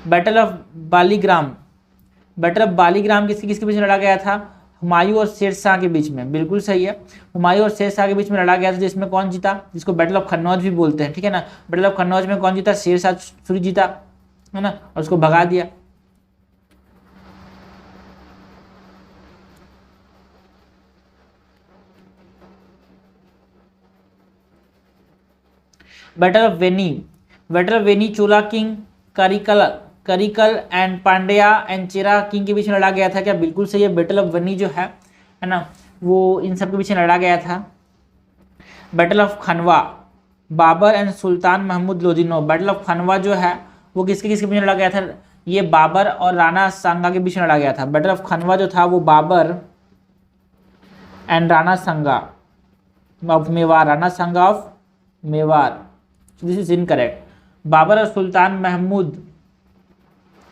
बैटल ऑफ बालीग्राम, बैटल ऑफ बालीग्राम किसके किसके बीच में लड़ा गया था? हुमायूं और शेरशाह के बीच में, बिल्कुल सही है, हुमायूं और शेरशाह के बीच में लड़ा गया था, जिसमें कौन जीता? जिसको बैटल ऑफ कन्नौज भी बोलते हैं, ठीक है ना। बैटल ऑफ कन्नौज में कौन जीता? शेरशाह सूरी जीता, है ना, और उसको भगा दिया। Battle of Venni, battle of Venni Chola king Karikala and Pandya and Chera king के बीच में लड़ा गया था क्या? बिल्कुल सही है, बैटल ऑफ वेनी जो है ना, वो इन सब के बीच में लड़ा गया था। Battle of Khanwa, Babur and sultan Mahmud Lodi, no, battle of Khanwa जो है वो किसके किसके बीच में लड़ा गया था? ये बाबर और राणा सांगा के बीच में लड़ा गया था। बैटल ऑफ खनवा जो था वो Babur and Rana Sanga of Mewar, Rana Sanga of Mewar, this is incorrect. Babur और सुल्तान महमूद,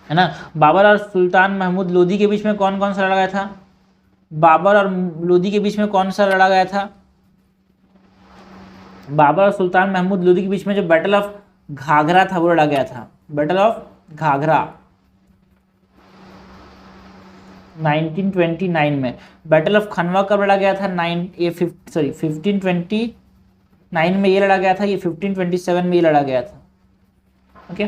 है ना, बाबर और सुल्तान महमूद लोधी के बीच में कौन कौन सा लड़ा गया था? बाबर और लोधी के बीच में कौन सा लड़ा गया था? बाबर और सुल्तान महमूद लोधी के बीच में जो बैटल ऑफ घाघरा था वो लड़ा गया था, बैटल ऑफ घाघरा 1929 में। बैटल ऑफ खनवा कब लड़ा गया था? 1529 में ये लड़ा गया था, ये 1527 में ये लड़ा गया था। ओके,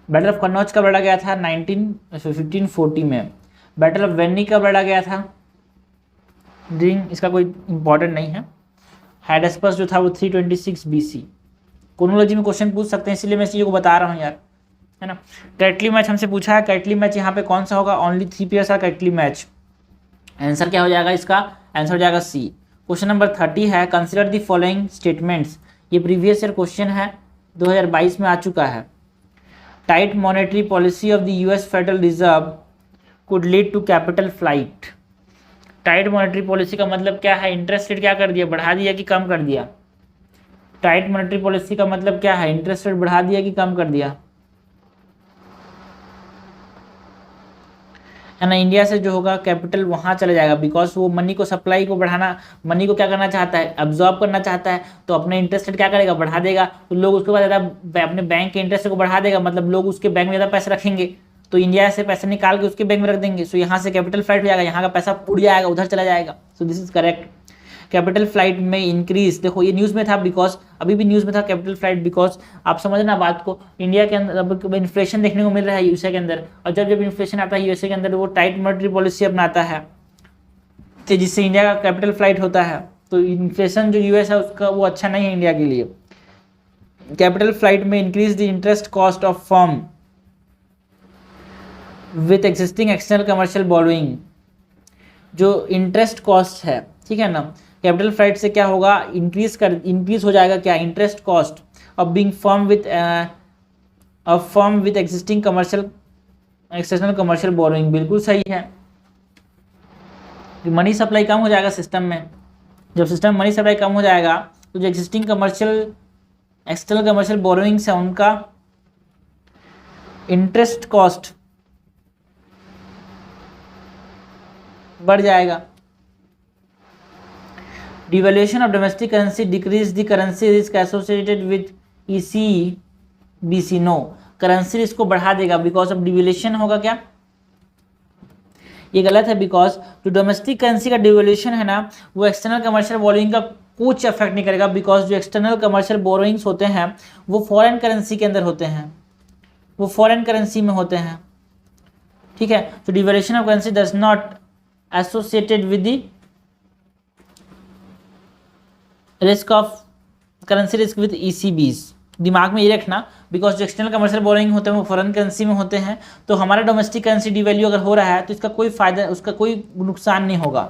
बैटल ऑफ कन्नौज कब लड़ा गया था? 1540 में। बैटल ऑफ वेनी कब लड़ा गया था? इसका कोई इंपॉर्टेंट नहीं है। हाइडेस्पस जो था वो 326 BC। क्रोनोलॉजी में क्वेश्चन पूछ सकते हैं, इसलिए मैं इस चीज़ को बता रहा हूँ यार, है ना। कैटली मैच हमसे पूछा है, कैटली मैच यहाँ पे कौन सा होगा? ओनली 3 पेयर्स का कैटली मैच। आंसर क्या हो जाएगा इसका? आंसर हो जाएगा सी। क्वेश्चन नंबर 30 है, कंसिडर द फॉलोइंग स्टेटमेंट्स। ये प्रीवियस ईयर क्वेश्चन है, 2022 में आ चुका है। Tight monetary policy of the US federal reserve could lead to capital flight. Tight monetary policy का मतलब क्या है? इंटरेस्ट रेट क्या कर दिया? बढ़ा दिया कि कम कर दिया? टाइट मॉनेटरी पॉलिसी का मतलब क्या है? इंटरेस्ट रेट बढ़ा दिया कि कम कर दिया, है ना। इंडिया से जो होगा कैपिटल वहाँ चला जाएगा, बिकॉज वो मनी को सप्लाई को बढ़ाना, मनी को क्या करना चाहता है? अब्जॉर्ब करना चाहता है, तो अपने इंटरेस्ट रेट क्या करेगा? बढ़ा देगा। तो लोग उसके बाद ज़्यादा अपने बैंक के इंटरेस्ट को बढ़ा देगा, मतलब लोग उसके बैंक में ज़्यादा पैसे रखेंगे, तो इंडिया से पैसे निकाल के उसके बैंक में रख देंगे। सो यहाँ से कैपिटल फ्लाइट हो जाएगा, यहाँ का पैसा उड़ जाएगा, उधर चला जाएगा। सो this is correct. Capital flight में इंक्रीज, देखो ये न्यूज़ में था, बिकॉज अभी भी न्यूज़ में था कैपिटल फ्लाइट, बिकॉज आप समझना बात को, इंडिया के अंदर अब इन्फ्लेशन देखने को मिल रहा है यूएसए के अंदर, और जब जब इन्फ्लेशन आता है यूएसए के अंदर वो टाइट मॉनेटरी पॉलिसी अपनाता है, तो जिससे इंडिया का कैपिटल फ्लाइट होता है। तो इन्फ्लेशन जो यूएस है उसका वो अच्छा नहीं है इंडिया के लिए। कैपिटल फ्लाइट में increase the interest cost of firm with existing external commercial borrowing, जो इंटरेस्ट कॉस्ट है, ठीक है ना, कैपिटल फ्लाइट से क्या होगा? इंक्रीज हो जाएगा क्या? Interest cost of being firm with existing commercial external commercial borrowing, बिल्कुल सही है। मनी सप्लाई कम हो जाएगा सिस्टम में, जब सिस्टम मनी सप्लाई कम हो जाएगा तो जो एग्जिस्टिंग एक्सटर्नल कमर्शियल बोरोइंग्स है उनका इंटरेस्ट कॉस्ट बढ़ जाएगा। Devaluation of domestic currency decrease the currency risk associated with ECBC, no, currency risk को बढ़ा देगा, बिकॉज ऑफ डिवैल्यूएशन होगा क्या? ये गलत है, बिकॉज जो डोमेस्टिक करेंसी का डिवैल्यूएशन है ना, वो एक्सटर्नल कमर्शियल बोरोइंग का कुछ इफेक्ट नहीं करेगा, बिकॉज जो एक्सटर्नल कमर्शियल बोरोइंग्स होते हैं वो फॉरेन करेंसी के अंदर होते हैं, वो फॉरेन करेंसी में होते हैं, ठीक है। तो devaluation of currency does not associated with the risk of currency risk with ECBs, दिमाग में ये रखना, बिकॉज जो एक्सटर्नल कमर्शियल बोरोइंग होते हैं वो फॉरेन करेंसी में होते हैं, तो हमारा डोमेस्टिक करेंसी डिवैल्यू अगर हो रहा है तो इसका कोई फायदा, उसका कोई नुकसान नहीं होगा।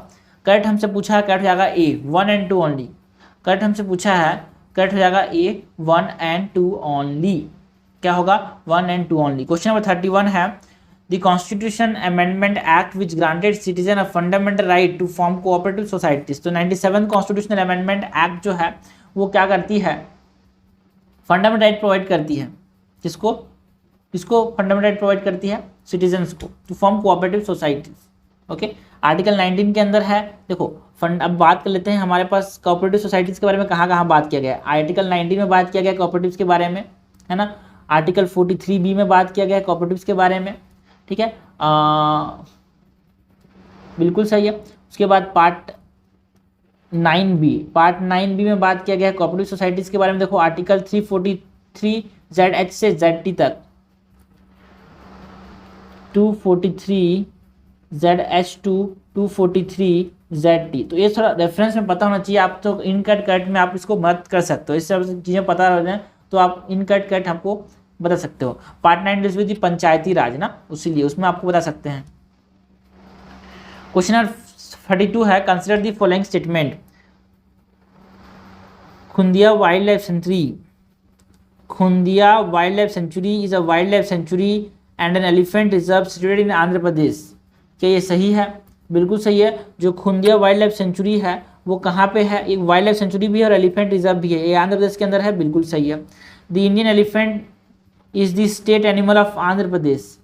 करेक्ट हमसे पूछा है, करेक्ट हो जाएगा A 1 and 2 ओनली। करेक्ट हमसे पूछा है, करेक्ट हो जाएगा A 1 and 2 ओनली। क्या होगा? 1 and 2 ओनली। क्वेश्चन नंबर 31 है, the constitution amendment act which granted citizen a fundamental right to form cooperative societies. तो 97 कॉन्स्टिट्यूशनल अमेंडमेंट एक्ट जो है वो क्या करती है? फंडामेंटल राइट प्रोवाइड करती है। किसको फंडामेंटल राइट प्रोवाइड करती है? सिटीजन्स को, to form cooperative societies. Okay, article 19 के अंदर है, देखो फंड। अब बात कर लेते हैं हमारे पास कोऑपरेटिव सोसाइटीज के बारे में कहाँ कहाँ बात किया गया है। आर्टिकल 19 में बात किया गया कोऑपरेटिव्स के बारे में, है ना। आर्टिकल 43B में बात किया गया है कोऑपरेटिव्स के बारे में, ठीक है, बिल्कुल सही है। उसके बाद पार्ट 9B में बात किया गया है कोऑपरेटिव सोसाइटीज के बारे में। देखो आर्टिकल 343ZH से ZT तक, 243ZH to 243ZT, तो ये थोड़ा रेफरेंस में पता होना चाहिए आप। तो इन कट में आप इसको मत कर सकते हो, इससे चीज़ें पता हो जाए तो आप इन कट हमको बता सकते हो। पार्ट 9 डील्स विद पंचायती राज ना, उसीलिए उसमें आपको बता सकते हैं। क्वेश्चन 32 है, consider the following statement. Khundiya wildlife sanctuary is a wildlife sanctuary and an elephant reserve situated in Andhra Pradesh. क्या ये सही है? बिल्कुल सही है। जो खुंदिया वाइल्ड लाइफ सेंचुरी है वो कहाँ पे है? एक वाइल्ड लाइफ सेंचुरी भी है और एलिफेंट रिजर्व भी है, ये आंध्र प्रदेश के अंदर है, बिल्कुल सही है। The Indian elephant is the state animal of Andhra Pradesh.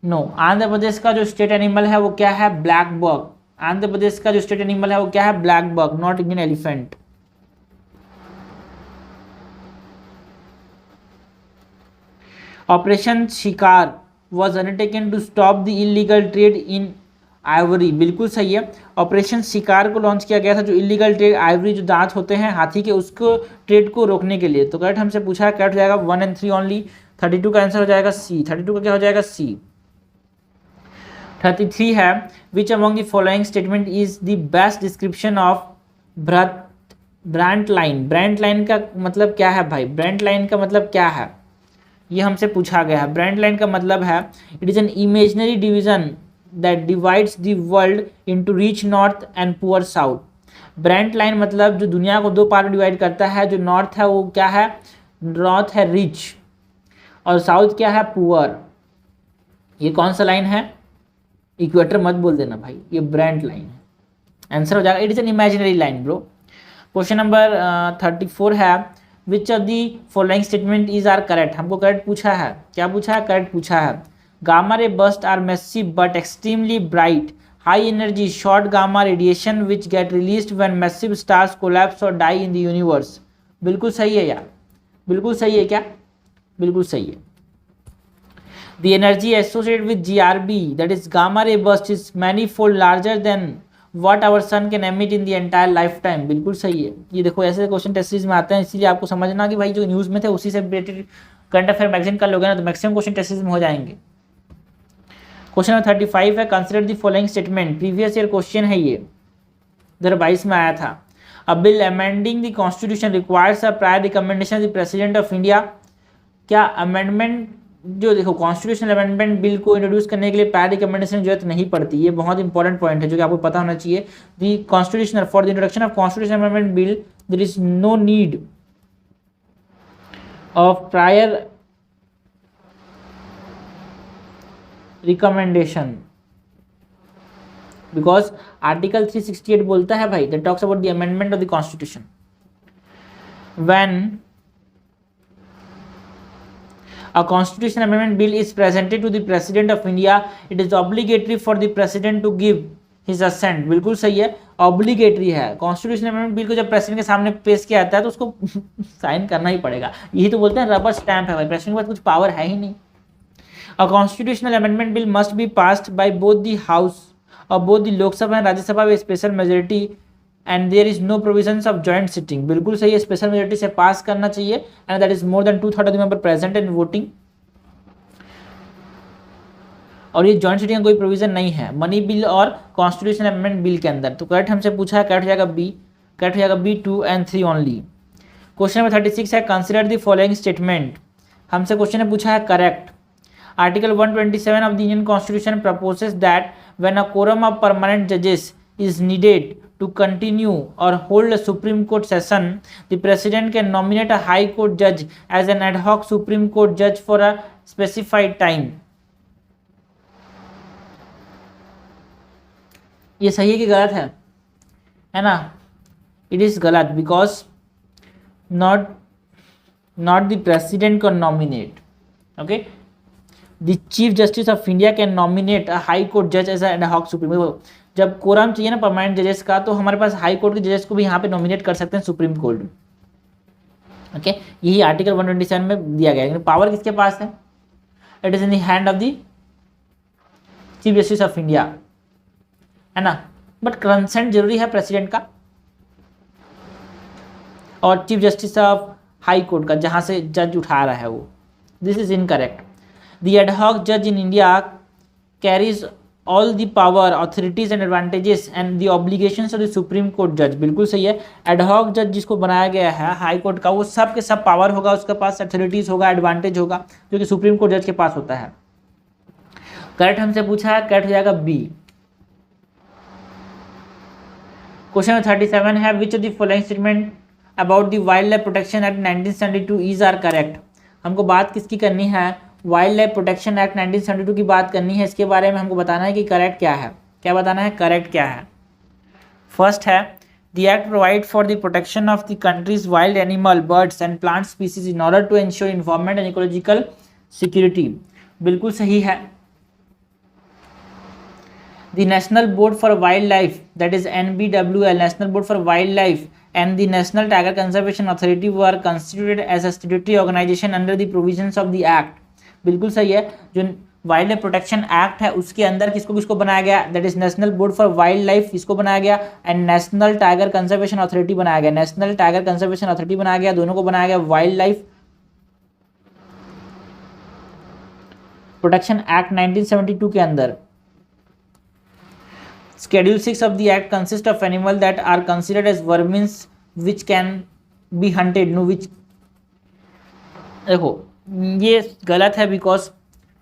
No, Andhra Pradesh का जो स्टेट एनिमल है वो क्या है? ब्लैक बक। आंध्र प्रदेश का जो स्टेट एनिमल है वो क्या है? Black buck, not Indian elephant. Operation Shikar was undertaken to stop the illegal trade in ivory, बिल्कुल सही है। ऑपरेशन शिकार को लॉन्च किया गया था, जो इलीगल ट्रेड आइवरी, जो दांत होते हैं हाथी के, उसको ट्रेड को रोकने के लिए। तो करेक्ट हमसे पूछा है, करेक्ट हो जाएगा 1 and 3 ओनली। 32 का आंसर हो जाएगा सी। 32 का क्या हो जाएगा? सी। 33 है, which among the following statement is the best description of brand line. Brand line का मतलब क्या है भाई? ब्रांड लाइन का मतलब क्या है, ये हमसे पूछा गया है। ब्रांड लाइन का मतलब है it is an imaginary division that divides the world into rich north and poor south. Brand line मतलब जो दुनिया को दो पार्ट में डिवाइड करता है, जो नॉर्थ है वो क्या है? नॉर्थ है रिच और साउथ क्या है? पुअर। ये कौन सा लाइन है? इक्वेटर मत बोल देना भाई, ये ब्रांड लाइन है। आंसर हो जाएगा it is an imaginary line bro. Question number 34 है, which of the following statement is are correct. हमको करेक्ट पूछा है, क्या पूछा है? करेक्ट पूछा है। Gamma ray burst are massive but extremely bright high energy short gamma radiation which get released when massive stars collapse और डाई इन द यूनिवर्स। बिल्कुल सही है यार, बिल्कुल सही है। क्या? बिल्कुल सही है। The energy associated with GRB that is gamma ray burst is manifold larger than what our sun can emit in the entire lifetime. बिल्कुल सही है। ये देखो ऐसे क्वेश्चन टेस्ट सीरीज में आते हैं, इसीलिए आपको समझना कि भाई जो न्यूज़ में थे उसी से रिलेटेड करंट अफेयर मैगजीन कर लोगे ना तो मैक्सिमम क्वेश्चन टेस्ट सीरीज में हो जाएंगे। क्वेश्चन नंबर 35 है, consider the following statement. Previous year question है ये, 2022 में आया था। अ bill amending the constitution requires a prior recommendation the president of India. क्या अमेंडमेंट, जो देखो कॉन्स्टिट्यूशनल अमेंडमेंट बिल को इंट्रोड्यूस करने के लिए प्रायर रिकमेंडेशन की जरूरत नहीं पड़ती। ये बहुत इंपॉर्टेंट पॉइंट है जो कि आपको पता होना चाहिए। The constitutional for the introduction of constitutional amendment bill there is no need of prior recommendation because article 368 बोलता है भाई, that talks about the amendment of the constitution. When a constitutional amendment bill is presented to the president of India, it is obligatory for the president to give his assent। बिल्कुल सही है, obligatory है। Constitutional amendment bill को जब president के सामने पेश किया जाता है तो उसको साइन करना ही पड़ेगा। यही तो बोलते हैं रबर स्टैंप है भाई, प्रेसिडेंट के पास कुछ पावर है ही नहीं। A constitutional amendment bill must be passed by both the house or both the Lok Sabha and Rajya Sabha with special majority and there is no provisions of joint sitting। बिल्कुल सही है, special majority से पास करना चाहिए and that is more than 2/3 of the member present and voting. और ये joint sitting का कोई प्रोविजन नहीं है मनी बिल और कॉन्स्टिट्यूशनल अमेंडमेंट बिल के अंदर। तो करेक्ट हमसे पूछा है, करेक्ट हो जाएगा बी। करेक्ट हो जाएगा B 2 and 3 only. Question number 36 है, कंसिडर द फॉलोइंग स्टेटमेंट। हमसे क्वेश्चन ने पूछा है correct. Article 127 of the Indian constitution proposes that when a quorum of permanent जजेस is needed to continue or hold a Supreme Court session, the President can nominate a High Court judge as an ad hoc Supreme Court judge for a specified time। ये सही है कि गलत है ना? It is गलत because not the President can nominate, okay? The chief justice of India can nominate a high court जज as ad hoc supreme. जब कोरम चाहिए ना परमानेंट जजेस का, तो हमारे पास हाई कोर्ट के जजेस को भी यहाँ पे नॉमिनेट कर सकते हैं सुप्रीम कोर्ट में। ओके, यही आर्टिकल 127 में दिया गया है। पावर किसके पास है? It is in the hand of the chief justice of India, है ना। बट कंसेंट जरूरी है प्रेसिडेंट का और chief justice of high court का, जहां से जज उठा रहा है वो। This is incorrect. The ad hoc जज in India carries all the power, authorities and advantages and the obligations of the supreme court जज। बिल्कुल सही है। एडहॉक जज जिसको बनाया गया है हाई कोर्ट का, वो सब के सब पावर होगा, उसके पास अथॉरिटीज होगा, एडवांटेज होगा, जो कि सुप्रीम कोर्ट जज के पास होता है। करेक्ट हमसे पूछा है, करेक्ट हो जाएगा बी। क्वेश्चन 37 है which of the following statement about the wildlife protection act 1972 is are correct. हमको बात किसकी करनी है? वाइल्ड लाइफ प्रोटेक्शन एक्ट 1972 की बात करनी है। इसके बारे में हमको बताना है कि करेक्ट क्या है। क्या बताना है? करेक्ट क्या है। फर्स्ट है the act provide for the protection of the country's wild animal, birds and plant species in order to ensure environment and ecological security. बिल्कुल सही है। The National Board for Wildlife, that is NBWL, National Board for Wildlife, and the National Tiger Conservation Authority were constituted as a statutory organization under the provisions of the Act. बिल्कुल सही है। जो wild life protection act है उसके अंदर किसको किसको बनाया गया? That is national board for wild life, इसको बनाया गया, and national tiger conservation authority बनाया गया। नेशनल टाइगर कंजर्वेशन अथॉरिटी बनाया गया, दोनों को बनाया गया वाइल्ड लाइफ प्रोटेक्शन एक्ट 1972 के अंदर। Schedule 6 of the Act consists of animals that are considered as vermins which can be hunted. No, which देखो ये गलत है, बिकॉज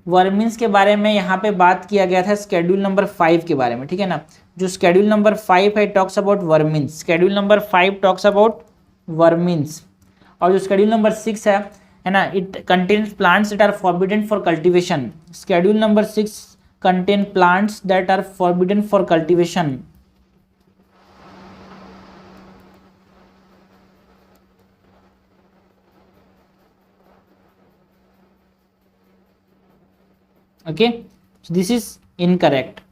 वर्मिन्स के बारे में यहाँ पे बात किया गया था स्केड्यूल नंबर 5 के बारे में, ठीक है ना। जो स्केड्यूल नंबर 5 है talks about vermins, schedule number 5 talks about vermins, और जो स्केड्यूल नंबर 6 है ना, it contains plants that are forbidden for cultivation. Schedule number 6 contain plants that are forbidden for cultivation. Okay, so this is incorrect.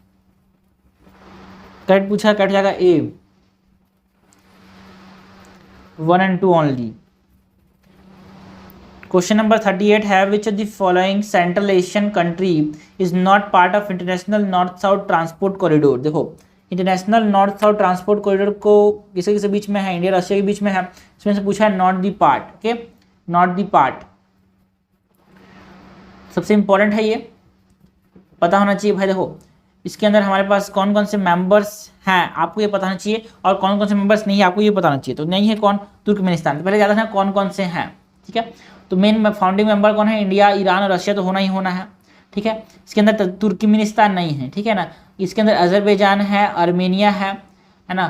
Correct पूछा, cut जाएगा ए 1 and 2 only. Question number 38 है which of the following Central Asian country is not part of international north south transport corridor। देखो international north south transport corridor को किसी किसी बीच में है, India Russia के बीच में है। इसमें से पूछा है not the part. Okay, not the part सबसे इंपॉर्टेंट है, ये पता होना चाहिए भाई। देखो इसके अंदर हमारे पास कौन कौन से मेंबर्स हैं आपको ये पता होना चाहिए, और कौन कौन से मेंबर्स नहीं है आपको ये पता होना चाहिए। तो नहीं है कौन? तुर्कमेनिस्तान। पहले ज़्यादा है कौन कौन से हैं, ठीक है। तो मेन फाउंडिंग मेंबर कौन है? इंडिया, ईरान और रशिया तो होना ही होना है, ठीक है। इसके अंदर तुर्कमेनिस्तान नहीं है, ठीक है ना। इसके अंदर अजरबैजान है, आर्मेनिया है ना,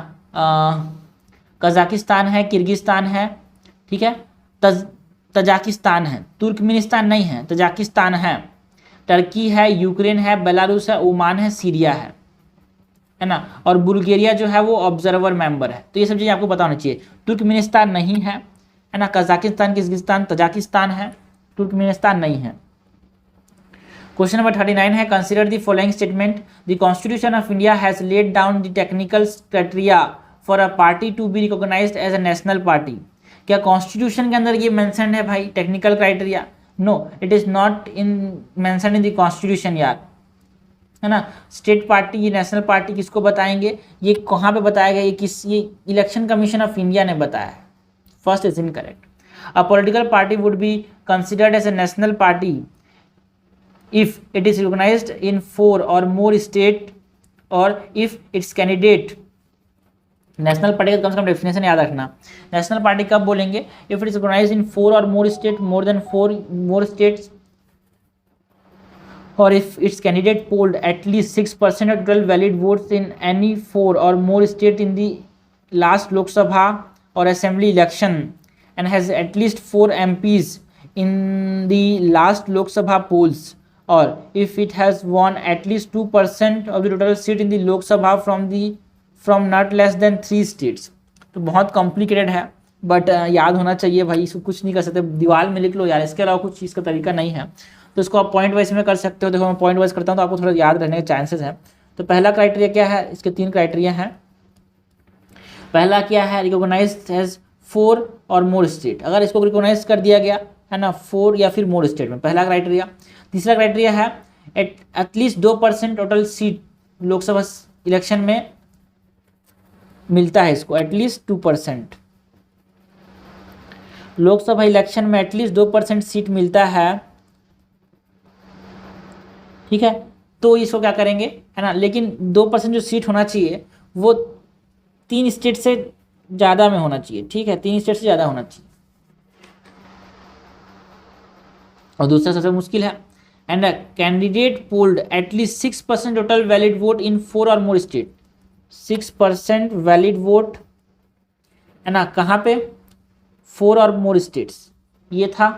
कजाकिस्तान है, किर्गिस्तान है, ठीक है, तजाकिस्तान है। तुर्कमेनिस्तान नहीं है, तजाकिस्तान है, टर्की है, यूक्रेन है, बेलारूस है, ओमान है, सीरिया है ना, और बुल्गारिया जो है वो ऑब्जर्वर मेंबर है। तो ये सब चीज़ें आपको पता होना चाहिए। तुर्कमेनिस्तान नहीं है ना, कजाकिस्तान, किर्गिस्तान, तजाकिस्तान है, तुर्कमेनिस्तान नहीं है। क्वेश्चन नंबर 39 है consider the following statement. The constitution of India has laid down the technical criteria for a party to be recognised as a national party. क्या constitution के अंदर ये mention है भाई technical criteria? No, it is not in mention in the constitution यार, है ना। State party, ये नेशनल पार्टी किसको बताएंगे? ये कहाँ पे बताया गया? ये इलेक्शन कमीशन ऑफ इंडिया ने बताया है। First is incorrect. A political party would be considered as a national party if it is recognized in 4 or more state or if its candidate। National party का कम से कम definition याद रखना। National party कब बोलेंगे? If it is recognized in 4 और more state, more than 4 more states, और if its candidate polled at least 6% of total valid votes in any 4 or more state in the last Lok Sabha or Assembly election and has at least 4 MPs in the last Lok Sabha polls, or if it has won at least 2% of the total seat in the Lok Sabha from not less than 3 states। तो बहुत complicated है, but याद होना चाहिए भाई, इसको कुछ नहीं कर सकते, दीवार में लिख लो यार, इसके अलावा कुछ चीज़ का तरीका नहीं है। तो इसको आप पॉइंट वाइज में कर सकते हो। देखो मैं पॉइंट वाइज करता हूँ तो आपको थोड़ा याद रहने के चांसेस हैं। तो पहला क्राइटेरिया क्या है, इसके 3 क्राइटेरिया हैं। पहला क्या है, रिकॉग्नाइज्ड एज 4 और मोर स्टेट, अगर इसको रिकॉग्नाइज कर दिया गया है ना 4 या फिर मोर स्टेट में, पहला क्राइटेरिया। तीसरा क्राइटेरिया है at least 2% total seat Lok Sabha election में मिलता है इसको, एटलीस्ट 2%। लोकसभा इलेक्शन में एटलीस्ट 2% सीट मिलता है, ठीक है। तो इसको क्या करेंगे, है ना, लेकिन 2% जो सीट होना चाहिए वो 3 स्टेट से ज़्यादा में होना चाहिए, ठीक है, 3 स्टेट से ज़्यादा होना चाहिए। और दूसरा सबसे मुश्किल है, and a candidate polled at least 6% total valid vote in 4 और मोर स्टेट। 6% वैलिड वोट, है ना, कहाँ पे, 4 और मोर स्टेट्स, ये था,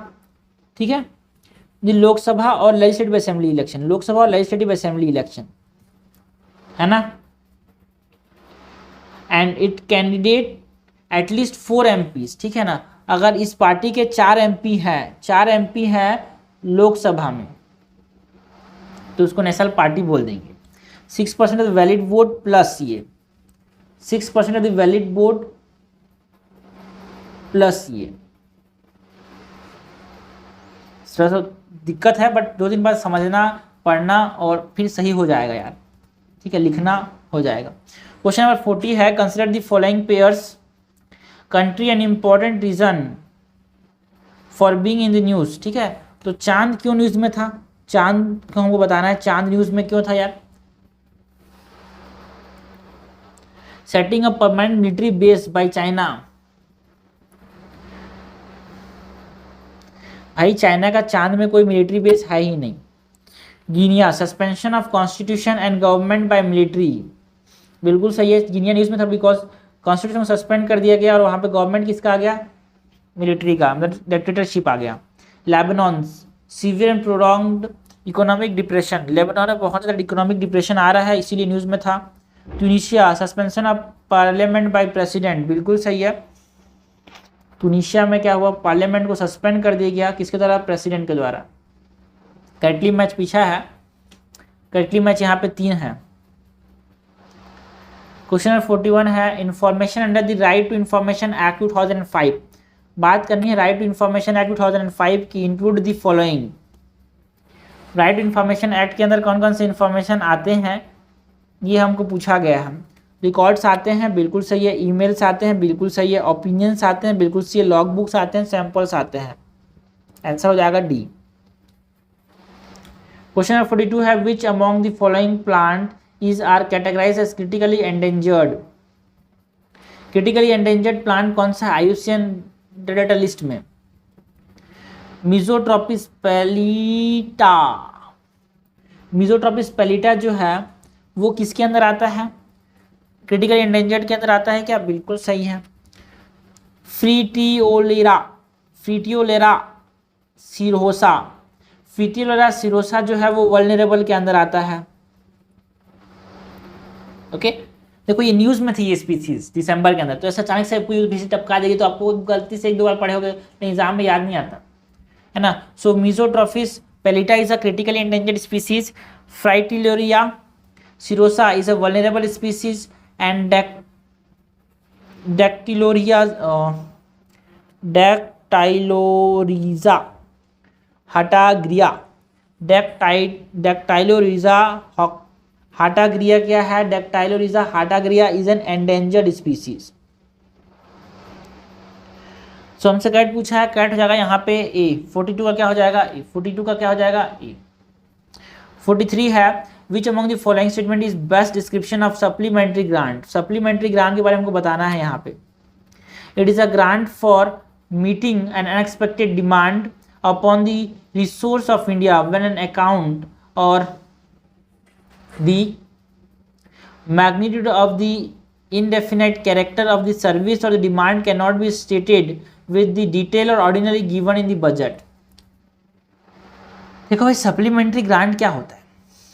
ठीक है। ये लोकसभा और लेजिस्लेटिव असेंबली इलेक्शन, लोकसभा और लेजिस्लेटिव असेंबली इलेक्शन, है ना। And it candidate at least 4 MPs, ठीक है ना। अगर इस पार्टी के 4 MP हैं, 4 MP हैं लोकसभा में, तो उसको नेशनल पार्टी बोल देंगे। 6% of the valid vote plus ये 6% of the valid vote plus ये, थोड़ा सा दिक्कत है बट 2 दिन बाद समझना, पढ़ना और फिर सही हो जाएगा यार, ठीक है, लिखना हो जाएगा। क्वेश्चन नंबर 40 है, consider the following pairs country an important reason for being in the news, ठीक है। तो चांद क्यों न्यूज़ में था, चांद को हमको बताना है, चांद न्यूज़ में क्यों था यार। Setting a permanent military base by China, भाई चाइना का चांद में कोई मिलिट्री बेस है ही नहीं। Guinea, suspension of constitution and government by military, बिल्कुल सही है, गिनिया न्यूज़ में था बिकॉज कॉन्स्टिट्यूशन को सस्पेंड कर दिया गया और वहाँ पे गवर्नमेंट किसका आ गया, मिलिट्री का, मतलब डिक्टेटरशिप आ गया। Lebanon, severe and prolonged economic depression, Lebanon में बहुत ज़्यादा इकोनॉमिक डिप्रेशन आ रहा है, इसीलिए न्यूज़ में था। Tunisia, suspension of parliament by president, बिल्कुल सही है। ट्यूनीशिया में क्या हुआ, पार्लियामेंट को सस्पेंड कर दिया गया, किसके द्वारा, प्रेसिडेंट के द्वारा। करेक्टली मैच पीछा है, करेक्टली मैच यहाँ पे 3 है। क्वेश्चन नंबर 41 है, information under the right to information act 2005, बात करनी है राइट टू इंफॉर्मेशन एक्ट 2005 की। Include the following, right to information act के अंदर कौन कौन से इंफॉर्मेशन आते हैं ये हमको पूछा गया है। रिकॉर्ड्स आते हैं, बिल्कुल सही है। ईमेल्स आते हैं, बिल्कुल सही है। ओपिनियंस आते हैं, बिल्कुल सही है। लॉग बुक्स आते हैं, सैंपल्स आते हैं, आंसर हो जाएगा डी। क्वेश्चन नंबर 42 है, which among the following plant is are categorise as critically endangered. Critically endangered plant कौन सा है IUCN डाटा लिस्ट में? मिजोट्रोपिस पैलिटा, मिजोट्रोपिस पैलिटा जो है वो किसके अंदर आता है, क्रिटिकली एंडेंजर्ड के अंदर आता है क्या, बिल्कुल सही है। फ्रीटियोलेरा, फ्रीटियोलेरा सिरोसा, फ्रीटियोलेरा सिरोसा जो है वो वल्नरेबल के अंदर आता है। ओके देखो ये न्यूज़ में थी ये स्पीसीज दिसंबर के अंदर, तो ऐसा अचानक से कोई किसी टपका देगी तो आपको गलती से 1-2 बार पढ़े होगे, एग्जाम में याद नहीं आता है ना। So Meizotropis pellita is a critically endangered species, Fritillaria cirrhosa is a vulnerable species and Dactylorhiza hatagirea, Dactylorhiza hatagirea क्या है, Dactylorhiza hatagirea is an endangered species. So हमसे कैट पूछा है, कैट हो जाएगा यहाँ पे ए। 42 का क्या हो जाएगा ए, 42 का क्या हो जाएगा ए। 43 है, which among the following statement is best description of supplementary grant. Supplementary grant के बारे में हमको बताना है यहाँ पे। It is a grant for meeting N unexpected demand upon the resource of India when an account और the magnitude of the indefinite character of the service or the demand cannot be stated with the detail or ordinary given in the budget। देखो भाई supplementary grant क्या होता है,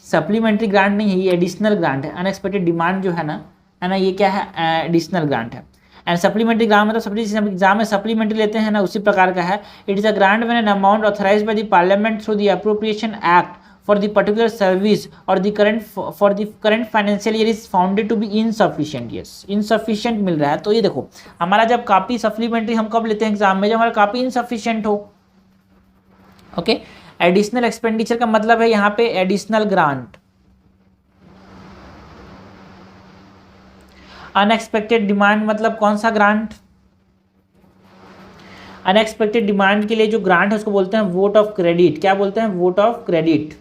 supplementary grant नहीं है, ये additional grant है। अनएक्सपेक्टेड डिमांड जो है ना, ये क्या है, एडिशनल ग्रांट है। एंड सप्लीमेंट्री ग्रांट मतलब एग्जाम में सप्लीमेंट्री लेते हैं ना, उसी प्रकार का है। It is a grant when an amount authorised by the parliament through the appropriation act for the particular service और the current financial year is founded to be insufficient. Yes, insufficient मिल रहा है। तो ये देखो, हमारा जब कॉपी सप्लीमेंट्री हम कब लेते हैं एग्जाम में, जब हमारा कॉपी इनसफिशिएंट हो। ओके, एडिशनल एक्सपेंडिचर का मतलब है यहाँ पे एडिशनल ग्रांट। अनएक्सपेक्टेड डिमांड मतलब कौन सा ग्रांट? अनएक्सपेक्टेड डिमांड के लिए जो ग्रांट है उसको बोलते हैं वोट ऑफ क्रेडिट। क्या बोलते हैं? Vote of credit.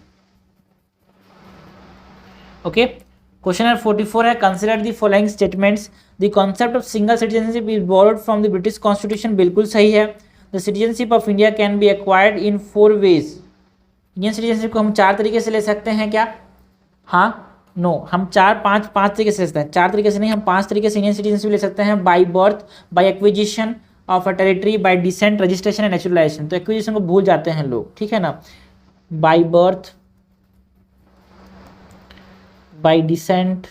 Okay, question number 44 है, consider the following statements. The concept of single citizenship is borrowed from the British constitution. बिल्कुल सही है। The citizenship of India can be acquired in 4 ways. Indian citizenship को हम 4 तरीके से ले सकते हैं क्या? हाँ, नो, हम 5 तरीके से ले सकते हैं। 4 तरीके से नहीं, हम 5 तरीके से इंडियन सिटीजनशिप ले सकते हैं। By birth, by acquisition of a territory, by descent, registration and naturalisation. तो एक्विजिशन को भूल जाते हैं लोग, ठीक है ना। By birth, by descent,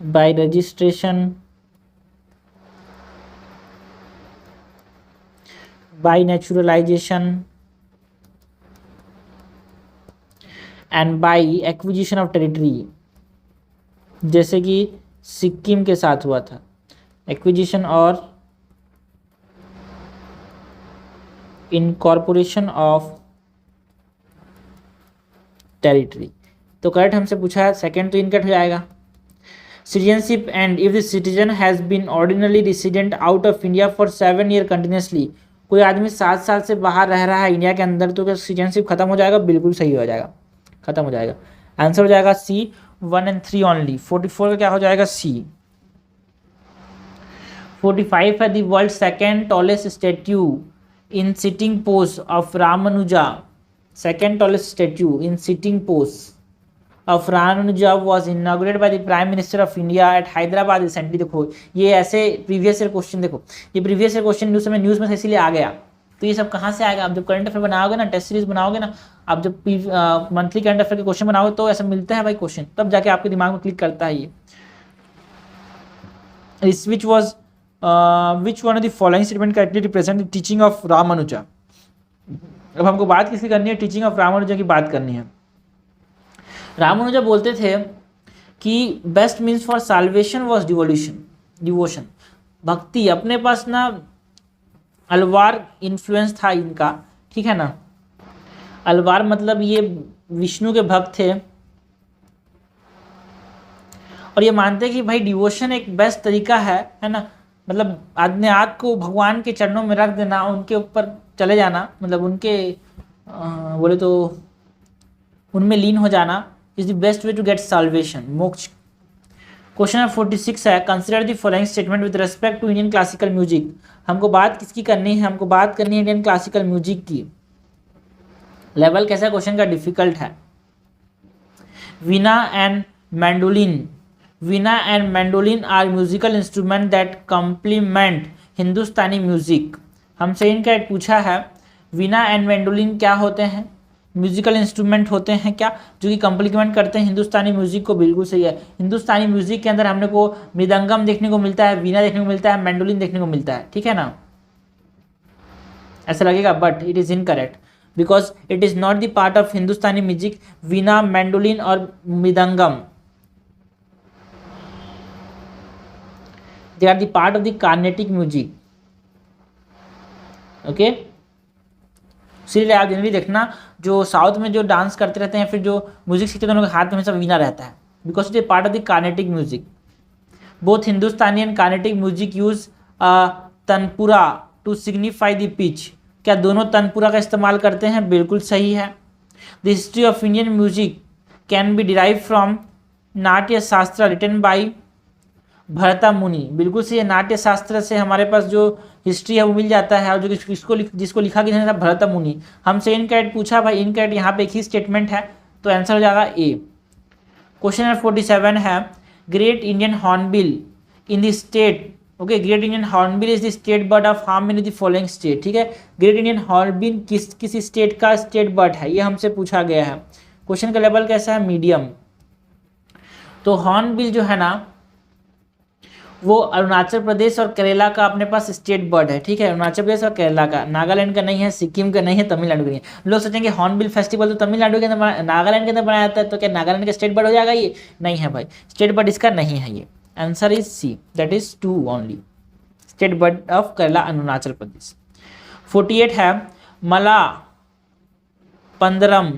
by registration, by naturalisation and by acquisition of territory, जैसे कि सिक्किम के साथ हुआ था, एक्विजिशन और इनकॉर्पोरेशन ऑफ टेरिटरी। तो करेक्ट हमसे पूछा है, सेकंड तो इनकट हो जाएगा। Citizenship and if the citizen has been ordinary resident out of India for 7 year continuously. कोई आदमी 7 साल से बाहर रह रहा है इंडिया के अंदर, तो क्या सिटीजनशिप खत्म हो जाएगा? बिल्कुल सही हो जाएगा, खत्म हो जाएगा। आंसर हो जाएगा सी, 1 and 3 ओनली। 44 का क्या हो जाएगा? सी। 45 है, the world second tallest statute in sitting pose of Ramanuja. Second tallest statute in sitting pose of Ramanuja was inaugurated by the prime minister of India at Hyderabad recently. देखो, ये ऐसे प्रीवियस ईयर क्वेश्चन, देखो ये प्रीवियस ईयर क्वेश्चन न्यूज़ में इसीलिए आ गया। तो ये सब कहाँ से आएगा? आप जब करंट अफेयर बनाओगे ना, टेस्ट सीरीज बनाओगे ना, आप जब मंथली करंट अफेयर के क्वेश्चन बनाओगे तो ऐसा मिलता है भाई क्वेश्चन, तब जाके आपके दिमाग में क्लिक करता है ये। विच one of the following statement correctly represent the teaching of Ramanuja. अब हमको बात किसकी करनी है? टीचिंग ऑफ रामानुजा की बात करनी है। रामानुजा बोलते थे कि best means for salvation was devotion, bhakti. अपने पास ना अलवार इन्फ्लुएंस था इनका, ठीक है ना। अलवार मतलब ये विष्णु के भक्त थे और ये मानते हैं कि भाई डिवोशन एक बेस्ट तरीका है ना। मतलब अपने आप को भगवान के चरणों में रख देना, उनके ऊपर चले जाना, मतलब उनके बोले तो उनमें लीन हो जाना is the best way to get salvation, मोक्ष। क्वेश्चन नंबर 46 है, consider the following statement with respect to Indian classical music. हमको बात किसकी करनी है? हमको बात करनी है इंडियन क्लासिकल म्यूजिक की। लेवल कैसा क्वेश्चन का? डिफिकल्ट है। Veena and mandolin are musical instrument that complement Hindustani music. हमसे इनका एक पूछा है, वीणा एंड मैंडोलिन क्या होते हैं? म्यूजिकल इंस्ट्रूमेंट होते हैं क्या जो कि कॉम्प्लीमेंट करते हैं हिंदुस्तानी म्यूजिक को? बिल्कुल सही है। हिंदुस्तानी म्यूजिक के अंदर हमने को मृदंगम देखने को मिलता है, वीणा देखने को मिलता है, मैंडोलिन देखने को मिलता है, ठीक है ना। ऐसा लगेगा, but it is incorrect because it is not the part of Hindustani music. Veena, mandolin और mridangam they are the part of the Carnatic music. Okay, इसीलिए आप जनरली देखना जो साउथ में जो डांस करते रहते हैं, फिर जो म्यूजिक सीखते हैं, उनके हाथ में हमेशा वीणा रहता है because it is part of the Carnatic music. Both Hindustani and Carnatic music use tanpura to signify the pitch. क्या दोनों तनपुरा का इस्तेमाल करते हैं? बिल्कुल सही है। The history of Indian music can be derive from नाट्य शास्त्र रिटन बाई भरता मुनि। बिल्कुल सही है, नाट्य शास्त्र से हमारे पास जो हिस्ट्री है वो मिल जाता है, और जो जिसको लिखा गया था भरता मुनि। हमसे इनकरेक्ट पूछा भाई, इनकरेक्ट यहाँ पे एक ही स्टेटमेंट है, तो आंसर हो जाएगा ए। क्वेश्चन नंबर 47 है, great Indian hornbill in the state. Okay, great Indian hornbill is the state bird of how many the following state. ठीक है, ग्रेट इंडियन हॉर्नबिल किस स्टेट का स्टेट बर्ड है, ये हमसे पूछा गया है। क्वेश्चन का लेवल कैसा है? मीडियम। तो हॉर्नबिल जो है ना वो अरुणाचल प्रदेश और केरला का अपने पास स्टेट बर्ड है, ठीक है, अरुणाचल प्रदेश और केरला का, नागालैंड का नहीं है, सिक्किम का नहीं है, तमिलनाडु का नहीं है। लोग सोचेंगे हॉर्नबिल फेस्टिवल तो तमिलनाडु के अंदर नागालैंड के अंदर बनाया जाता है, तो क्या नागालैंड का स्टेट बर्ड हो जाएगा ये? नहीं है भाई, स्टेट बर्ड इसका नहीं है ये। Answer is C, that is 2 only, state bird of Kerala Arunachal Pradesh. 48 है मला पंदरम,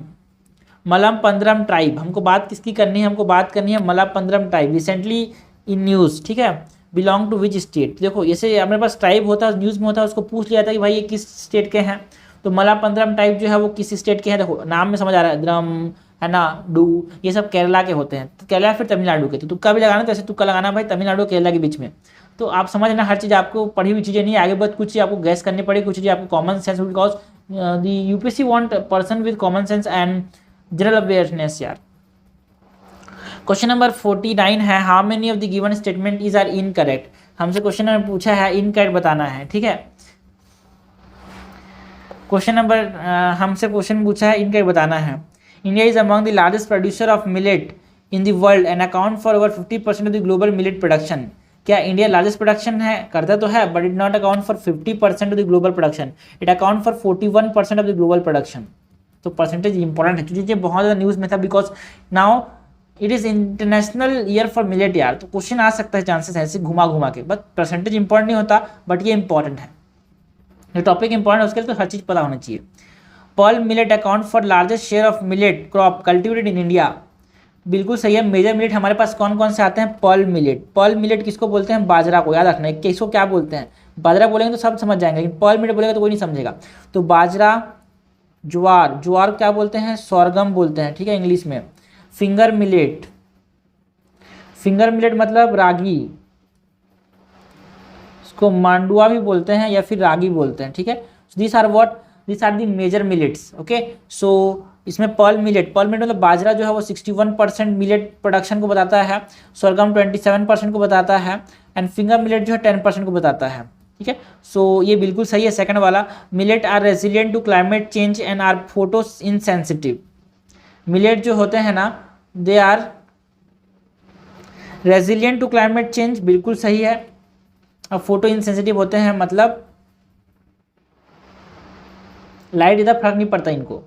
मलम पंदरम ट्राइब। हमको बात किसकी करनी है? हमको बात करनी है मलम पंदरम ट्राइब, रिसेंटली इन न्यूज़, ठीक है, बिलोंग टू विच स्टेट। देखो जैसे हमारे पास ट्राइब होता है, न्यूज़ में होता है, उसको पूछ लिया था कि भाई ये किस स्टेट के हैं, तो मला पंदरम ट्राइब जो है वो किस स्टेट के हैं। देखो नाम में समझ आ रहा है, द्रम है ना, डू, ये सब केरला के होते हैं, तो केरला फिर तमिलनाडु के, तो तुक्का भी लगाना, तो ऐसे तुक्का लगाना भाई तमिलनाडु केरला के बीच में। तो आप समझना, हर चीज़ आपको पढ़ी हुई चीज़ें नहीं, आगे बढ़ कुछ चीज़ आपको गैस करनी पड़ेगी, कुछ चीज़ें आपको common sense, because the UPSC want person with common sense and general awareness यार। क्वेश्चन नंबर 49 है how many of the given statement is are incorrect. हमसे क्वेश्चन नंबर पूछा है, इनकरेक्ट बताना है, ठीक है। क्वेश्चन नंबर हमसे क्वेश्चन पूछा है, इनकरेक्ट बताना है। India is among the largest producer of millet in the world and account for over 50% of the global millet production. क्या इंडिया लार्जेस्ट प्रोडक्शन है? करता तो है, but it not account for 50% of the global production, it account for 41% of the global production. तो percentage important है, क्योंकि ये बहुत ज़्यादा न्यूज़ में था, because now it is international year for millet यार, तो क्वेश्चन आ सकता है, चांसेस है ऐसे घुमा घुमा के, बट परसेंटेज इंपॉर्टेंट नहीं होता, बट ये इंपॉर्टेंट है, ये टॉपिक इंपॉर्टेंट है, उसके लिए तो हर चीज़ पता होना चाहिए। Pearl millet account for largest share of millet crop cultivated in India. बिल्कुल सही है, मेजर मिलेट हमारे पास कौन कौन से आते हैं? Pearl millet. पर्ल मिलेट किसको बोलते हैं? बाजरा को, याद रखना है कि इसको क्या बोलते हैं। बाजरा बोलेंगे तो सब समझ जाएंगे, लेकिन पर्ल मिलेट बोलेगा तो कोई नहीं समझेगा। तो बाजरा, ज्वार, ज्वार क्या बोलते हैं? सोरगम बोलते हैं, ठीक है, इंग्लिश में। फिंगर मिलेट, फिंगर मिलेट मतलब रागी, इसको मांडुआ भी बोलते हैं या फिर रागी बोलते हैं, ठीक है। This are what, this are the major millets, okay. So इसमें पर्ल मिलेट, पर्ल मिलेट मतलब बाजरा जो है वो 61% मिलेट प्रोडक्शन को बताता है, सोरगम 27% को बताता है, एंड फिंगर मिलेट जो है 10% को बताता है, ठीक है। सो ये बिल्कुल सही है सेकंड वाला। Millet are resilient to climate change and are photo insensitive. Millet जो होते हैं ना, they are resilient to climate change, बिल्कुल सही है। अब फोटो इनसेंसिटिव होते हैं मतलब लाइट इधर फर्क नहीं पड़ता इनको,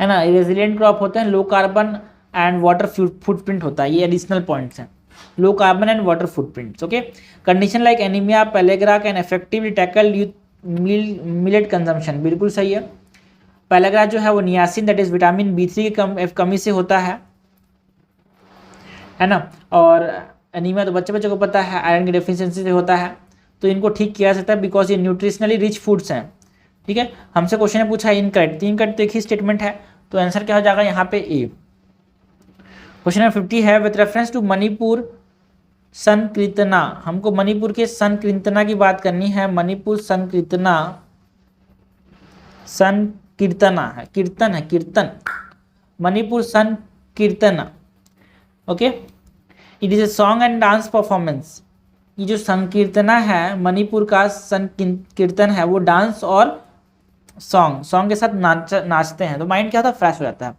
है ना। रेजिलिएंट क्रॉप होते हैं, low carbon and water footprint होता है, ये एडिशनल पॉइंट्स हैं, low carbon and water footprints, okay. Condition like anaemia pellagra can effectively tackle millet consumption, बिल्कुल सही है। पेलेग्रा जो है वो niacin, that is vitamin B3 की कमी से होता है ना। और एनीमिया तो बच्चे को पता है, आयरन की डेफिशिएंसी से होता है, तो इनको ठीक किया जा सकता है बिकॉज ये न्यूट्रिशनली रिच फूड्स हैं, ठीक है। हमसे क्वेश्चन ने पूछा इनकरेक्ट, इनकरेक्ट तो एक ही स्टेटमेंट है, तो आंसर क्या हो जाएगा यहाँ पे ए। क्वेश्चन नंबर 50 है with reference to Manipur Sankirtana. हमको मणिपुर के संकीर्तना की बात करनी है। मणिपुर संकीर्तना, संकीर्तना है, कीर्तन है, कीर्तन, Manipur Sankirtana, okay. It is a song and dance performance. ये जो संकीर्तना है, मणिपुर का संकीर्तन है, वो डांस और सॉन्ग के साथ नाचते हैं, तो माइंड क्या होता है? फ्रेश हो जाता है।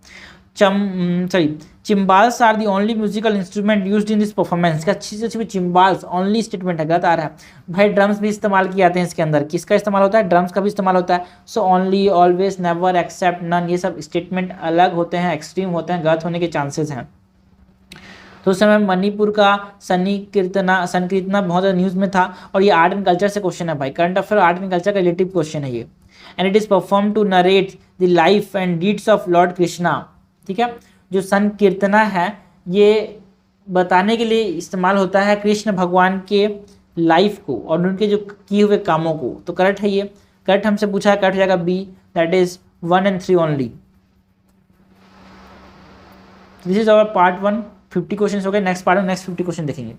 Cymbals are the only musical instrument used in this performance. का अच्छी से अच्छी चिम्बाल्स ओनली स्टेटमेंट है, गलत आ रहा है भाई। ड्रम्स भी इस्तेमाल किए जाते हैं इसके अंदर, किसका इस्तेमाल होता है? ड्रम्स का भी इस्तेमाल होता है। So only, always, never, except, none, ये सब स्टेटमेंट अलग होते हैं, एक्सट्रीम होते हैं, गलत होने के चांसेस हैं। तो उस समय मणिपुर का संकीर्तना बहुत ज़्यादा न्यूज़ में था, और ये आर्ट एंड कल्चर से क्वेश्चन है भाई, current affair art and culture का रिलेटिव क्वेश्चन है ये। And it is perform to narrate the life and deeds of lord Krishna, ठीक है। जो संकीर्तना है ये बताने के लिए इस्तेमाल होता है कृष्ण भगवान के लाइफ को और उनके जो किए हुए कामों को, तो करेक्ट है ये। करेक्ट हमसे पूछा है, करेक्ट हो जाएगा B, that is 1 and 3 only. This is our part 1, 50 question हो गए। नेक्स्ट पार्ट में नेक्स्ट 50 क्वेश्चन देखेंगे।